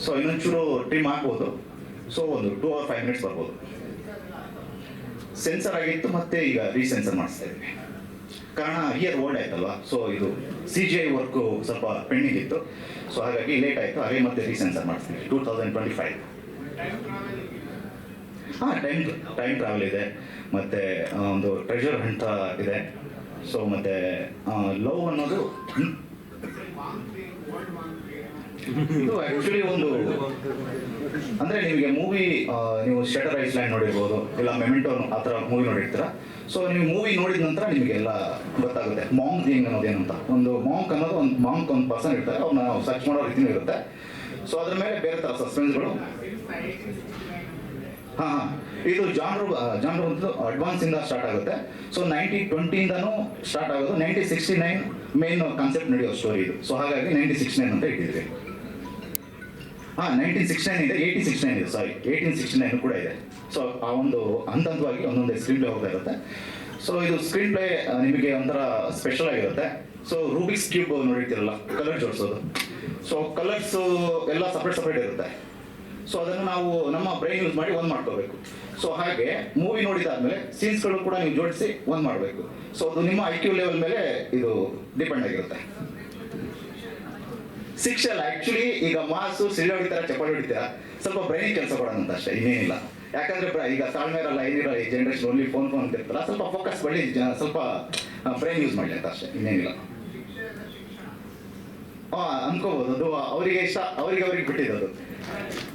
ಸೊ ಇನ್ನೊಂಚೂರು ಟ್ರಿಮ್ ಆಗ್ಬೋದು. ಸೊ ಒಂದು 2 hours 5 minutes ಬರ್ಬೋದು. ಸೆನ್ಸರ್ ಆಗಿತ್ತು, ಮತ್ತೆ ಈಗ ರೀಸೆನ್ಸರ್ ಮಾಡಿಸ್ತಾ ಇದ್ವಿ. ಕಾರಣ ಇಯರ್ ಓಲ್ಡ್ ಆಯ್ತಲ್ವಾ. ಸೊ ಇದು CGI ವರ್ಕು ಸ್ವಲ್ಪ ಪೆಂಡಿಂಗ್ ಇತ್ತು. ಸೊ ಹಾಗಾಗಿ ಲೇಟ್ ಆಯಿತು. ಹಾಗೆ ಮತ್ತೆ ರೀಸೆನ್ಸರ್ ಮಾಡಿಸ್ತೀವಿ 2025. ಹಾಂ, ಟೈಮ್ ಟ್ರಾವೆಲ್ ಇದೆ, ಮತ್ತು ಒಂದು ಟ್ರೆಷರ್ ಹಂಟ್ ಇದೆ. ಸೊ ಮತ್ತು ಲವ್ ಅನ್ನೋದು ಇದು ಆ್ಯಕ್ಚುಲಿ ಒಂದು ಅಂದರೆ ನಿಮಗೆ ಮೂವಿ, ನೀವು ಶಟರ್ ಐಸ್ಲ್ಯಾಂಡ್ ನೋಡಿರ್ಬೋದು, ಇಲ್ಲ ಮೆಮೆಂಟೋ ಆ ಥರ ಮೂವಿ ನೋಡಿರ್ತೀರ. ಸೊ ನೀವು ಮೂವಿ ನೋಡಿದ ನಂತರ ನಿಮಗೆಲ್ಲ ಗೊತ್ತಾಗುತ್ತೆ ಮಾಂಕ್ ಥಿಂಗ್ ಅನ್ನೋದೇನು ಅಂತ. ಒಂದು ಒಂದು ಪರ್ಸನ್ ಇರ್ತಾರೆ, ಅವ್ರನ್ನ ನಾವು ಸರ್ಚ್ ಮಾಡೋ ರೀತಿಯೂ ಇರುತ್ತೆ. ಸೊ ಅದ್ರ ಮೇಲೆ ಬೇರೆ ಥರ ಸಸ್ಪೆನ್ಸ್ಗಳು. ಹಾಂ, ಇದು ಜಾನ್ರು ಒಂದು ಅಡ್ವಾನ್ಸಿಂದ ಸ್ಟಾರ್ಟ್ ಆಗುತ್ತೆ. ಸೊ 1920ಇಂದನೂ ಸ್ಟಾರ್ಟ್ ಆಗೋದು. 1969 ಮೇನ್ ಕಾನ್ಸೆಪ್ಟ್ ನಡೆಯೋ ಸ್ಟೋರಿ ಇದು. ಸೊ ಹಾಗಾಗಿ 1969 ಅಂತ ಇಟ್ಟಿದ್ವಿ. ಹಾಂ, 1969 ಇದೆ, 1869 ಇದೆ, 1869 ಕೂಡ ಇದೆ. ಸೊ ಆ ಒಂದು ಹಂತವಾಗಿ ಒಂದೊಂದೇ ಸ್ಕ್ರೀನ್ ಪ್ಲೇ ಹೋಗ್ತಾ ಇರುತ್ತೆ. ಸೊ ಇದು ಸ್ಕ್ರೀನ್ ಪ್ಲೇ ನಿಮಗೆ ಒಂಥರ ಸ್ಪೆಷಲ್ ಆಗಿರುತ್ತೆ. ಸೊ ರೂಬಿಕ್ಸ್ ಕ್ಯೂಬ್ ನೋಡಿರ್ತೀರಲ್ಲ, ಕಲರ್ ಜೋಡಿಸೋದು. ಸೊ ಕಲರ್ಸು ಎಲ್ಲ ಸಪ್ರೇಟ್ ಇರುತ್ತೆ. ಸೊ ಅದನ್ನು ನಾವು ನಮ್ಮ ಬ್ರೈನ್ ಯೂಸ್ ಮಾಡಿ ಒಂದು ಮಾಡ್ಕೋಬೇಕು. ಸೊ ಹಾಗೆ ಮೂವಿ ನೋಡಿದಾದ್ಮೇಲೆ ಸೀನ್ಸ್ಗಳು ಕೂಡ ನೀವು ಜೋಡಿಸಿ ಒಂದು ಮಾಡಬೇಕು. ಸೊ ಅದು ನಿಮ್ಮ IQ ಲೆವೆಲ್ ಮೇಲೆ ಇದು ಡಿಪೆಂಡ್ ಆಗಿರುತ್ತೆ. ಶಿಕ್ಷೆ ಅಲ್ಲ ಆ್ಯಕ್ಚುಲಿ. ಈಗ ಮಾಸು ಸಿಳ್ಳೆ ಹೊಡಿತಾರ, ಚಪ್ಪಾಳೆ ಹೊಡಿತಾರ, ಸ್ವಲ್ಪ ಬ್ರೈನಿಗೆ ಕೆಲಸ ಕೊಡೋಣ ಅಂತ ಅಷ್ಟೇ, ಇನ್ನೇನಿಲ್ಲ. ಯಾಕಂದ್ರೆ ಈಗ ತಾಳ್ಮೆ ಇರಲ್ಲ, ಏನಿರಲ್ಲ, ಈ ಜನರೇಷನ್ ಓನ್ಲಿ ಫೋನ್ ಅಂತ ಇರ್ತಾರ. ಸ್ವಲ್ಪ ಫೋಕಸ್ ಮಾಡಿ ಸ್ವಲ್ಪ ಬ್ರೈನ್ ಯೂಸ್ ಮಾಡಲಿ ಅಂತ ಅಷ್ಟೇ, ಇನ್ನೇನಿಲ್ಲ. ಅನ್ಕೋಬೋದು, ಅದು ಅವರಿಗೆ ಇಷ್ಟ, ಅವ್ರಿಗೆ ಬಿಟ್ಟಿದ್ದು.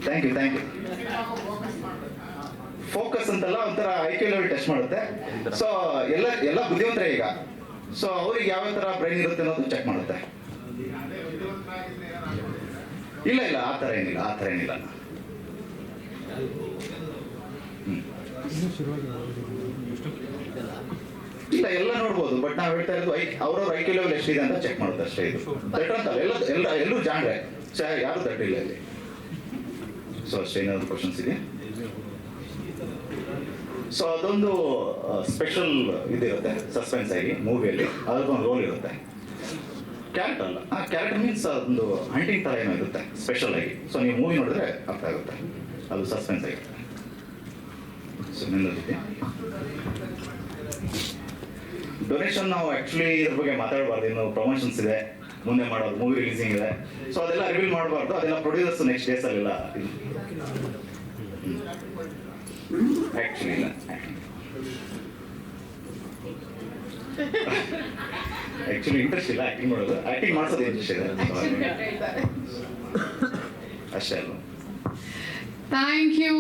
Thank you. ಫೋಕಸ್ ಅಂತಲ್ಲ, ಒಂಥರ IQ ಲೆವೆಲ್ ಟೆಸ್ಟ್ ಮಾಡುತ್ತೆ. ಸೊ ಎಲ್ಲ ಬುದ್ಧಿವಂತರೇ ಈಗ. ಸೊ ಅವ್ರಿಗೆ ಯಾವ ಥರ ಬ್ರೈನ್ ಇರುತ್ತೆ ಅನ್ನೋದು ಚೆಕ್ ಮಾಡುತ್ತೆ. ಇಲ್ಲ ಆ ಥರ ಏನಿಲ್ಲ. ಇಲ್ಲ, ಎಲ್ಲ ನೋಡ್ಬೋದು. ಬಟ್ ನಾವು ಹೇಳ್ತಾ ಇರೋದು ಅವ್ರವ್ರ IQ ಲೆವೆಲ್ ಎಷ್ಟಿದೆ ಅಂತ ಚೆಕ್ ಮಾಡುತ್ತೆ ಅಷ್ಟೇ. ಇದು ದಟ್ ಅಂತಲ್ಲ, ಎಲ್ಲರೂ ಜಾಣ್ರೆ, ಯಾರು ದಟ್ ಇಲ್ಲ ಇಲ್ಲಿ. ಸೊ ಅಷ್ಟೇ. ಏನಾದ್ರು ಕ್ವಶನ್ಸ್ ಇದೆ? ಸೊ ಅದೊಂದು ಸ್ಪೆಷಲ್ ಇದಿರುತ್ತೆ ಸಸ್ಪೆನ್ಸ್ ಆಗಿ ಮೂವಿಯಲ್ಲಿ, ಅದಕ್ಕೊಂದು ರೋಲ್ ಇರುತ್ತೆ. ಕ್ಯಾರೆಕ್ಟರ್ ಅಲ್ಲ, ಕ್ಯಾರೆಕ್ಟರ್ ಮೀನ್ಸ್ ಒಂದು ಹಂಟಿಂಗ್ ಥರ ಏನೋ ಇರುತ್ತೆ ಸ್ಪೆಷಲ್ ಆಗಿ. ಸೊ ನೀವು ಮೂವಿ ನೋಡಿದ್ರೆ ಅರ್ಥ ಆಗುತ್ತೆ, ಅದು ಸಸ್ಪೆನ್ಸ್ ಆಗಿರುತ್ತೆ. ಸೊ ನಿನ್ನದಿದೆ ಡೊನೇಷನ್. ನಾವು ಆ್ಯಕ್ಚುಲಿ ಇದ್ರ ಬಗ್ಗೆ ಮಾತಾಡಬಾರ್ದು, ಇನ್ನು ಪ್ರಮೋಷನ್ಸ್ ಇದೆ, ಮುಂದೆ ಮಾಡೋದು, ಮೂವಿ ರಿಲೀಸಿಂಗ್ ಇದೆ. ಸೊ ಅದೆಲ್ಲ ರಿವೀಲ್ ಮಾಡಬಾರ್ದು, ಅದೆಲ್ಲ ಪ್ರೊಡ್ಯೂಸರ್ಸ್ ನೆಕ್ಸ್ಟ್ ಡೇಸಲ್ಲೆಲ್ಲ ಆ್ಯಕ್ಚುಲಿ ಇಲ್ಲ. ಆ್ಯಕ್ಚುಲಿ ಇಂಟ್ರೆಸ್ಟ್ ಇಲ್ಲ ಆ್ಯಕ್ಟಿಂಗ್ ಮಾಡೋದು, ಆ್ಯಕ್ಟಿಂಗ್ ಮಾಡಿಸೋದು ಇಂಟ್ರೆಸ್ಟ್ ಇದೆ ಅಷ್ಟೇ ಅಲ್ವಾ. Thank you.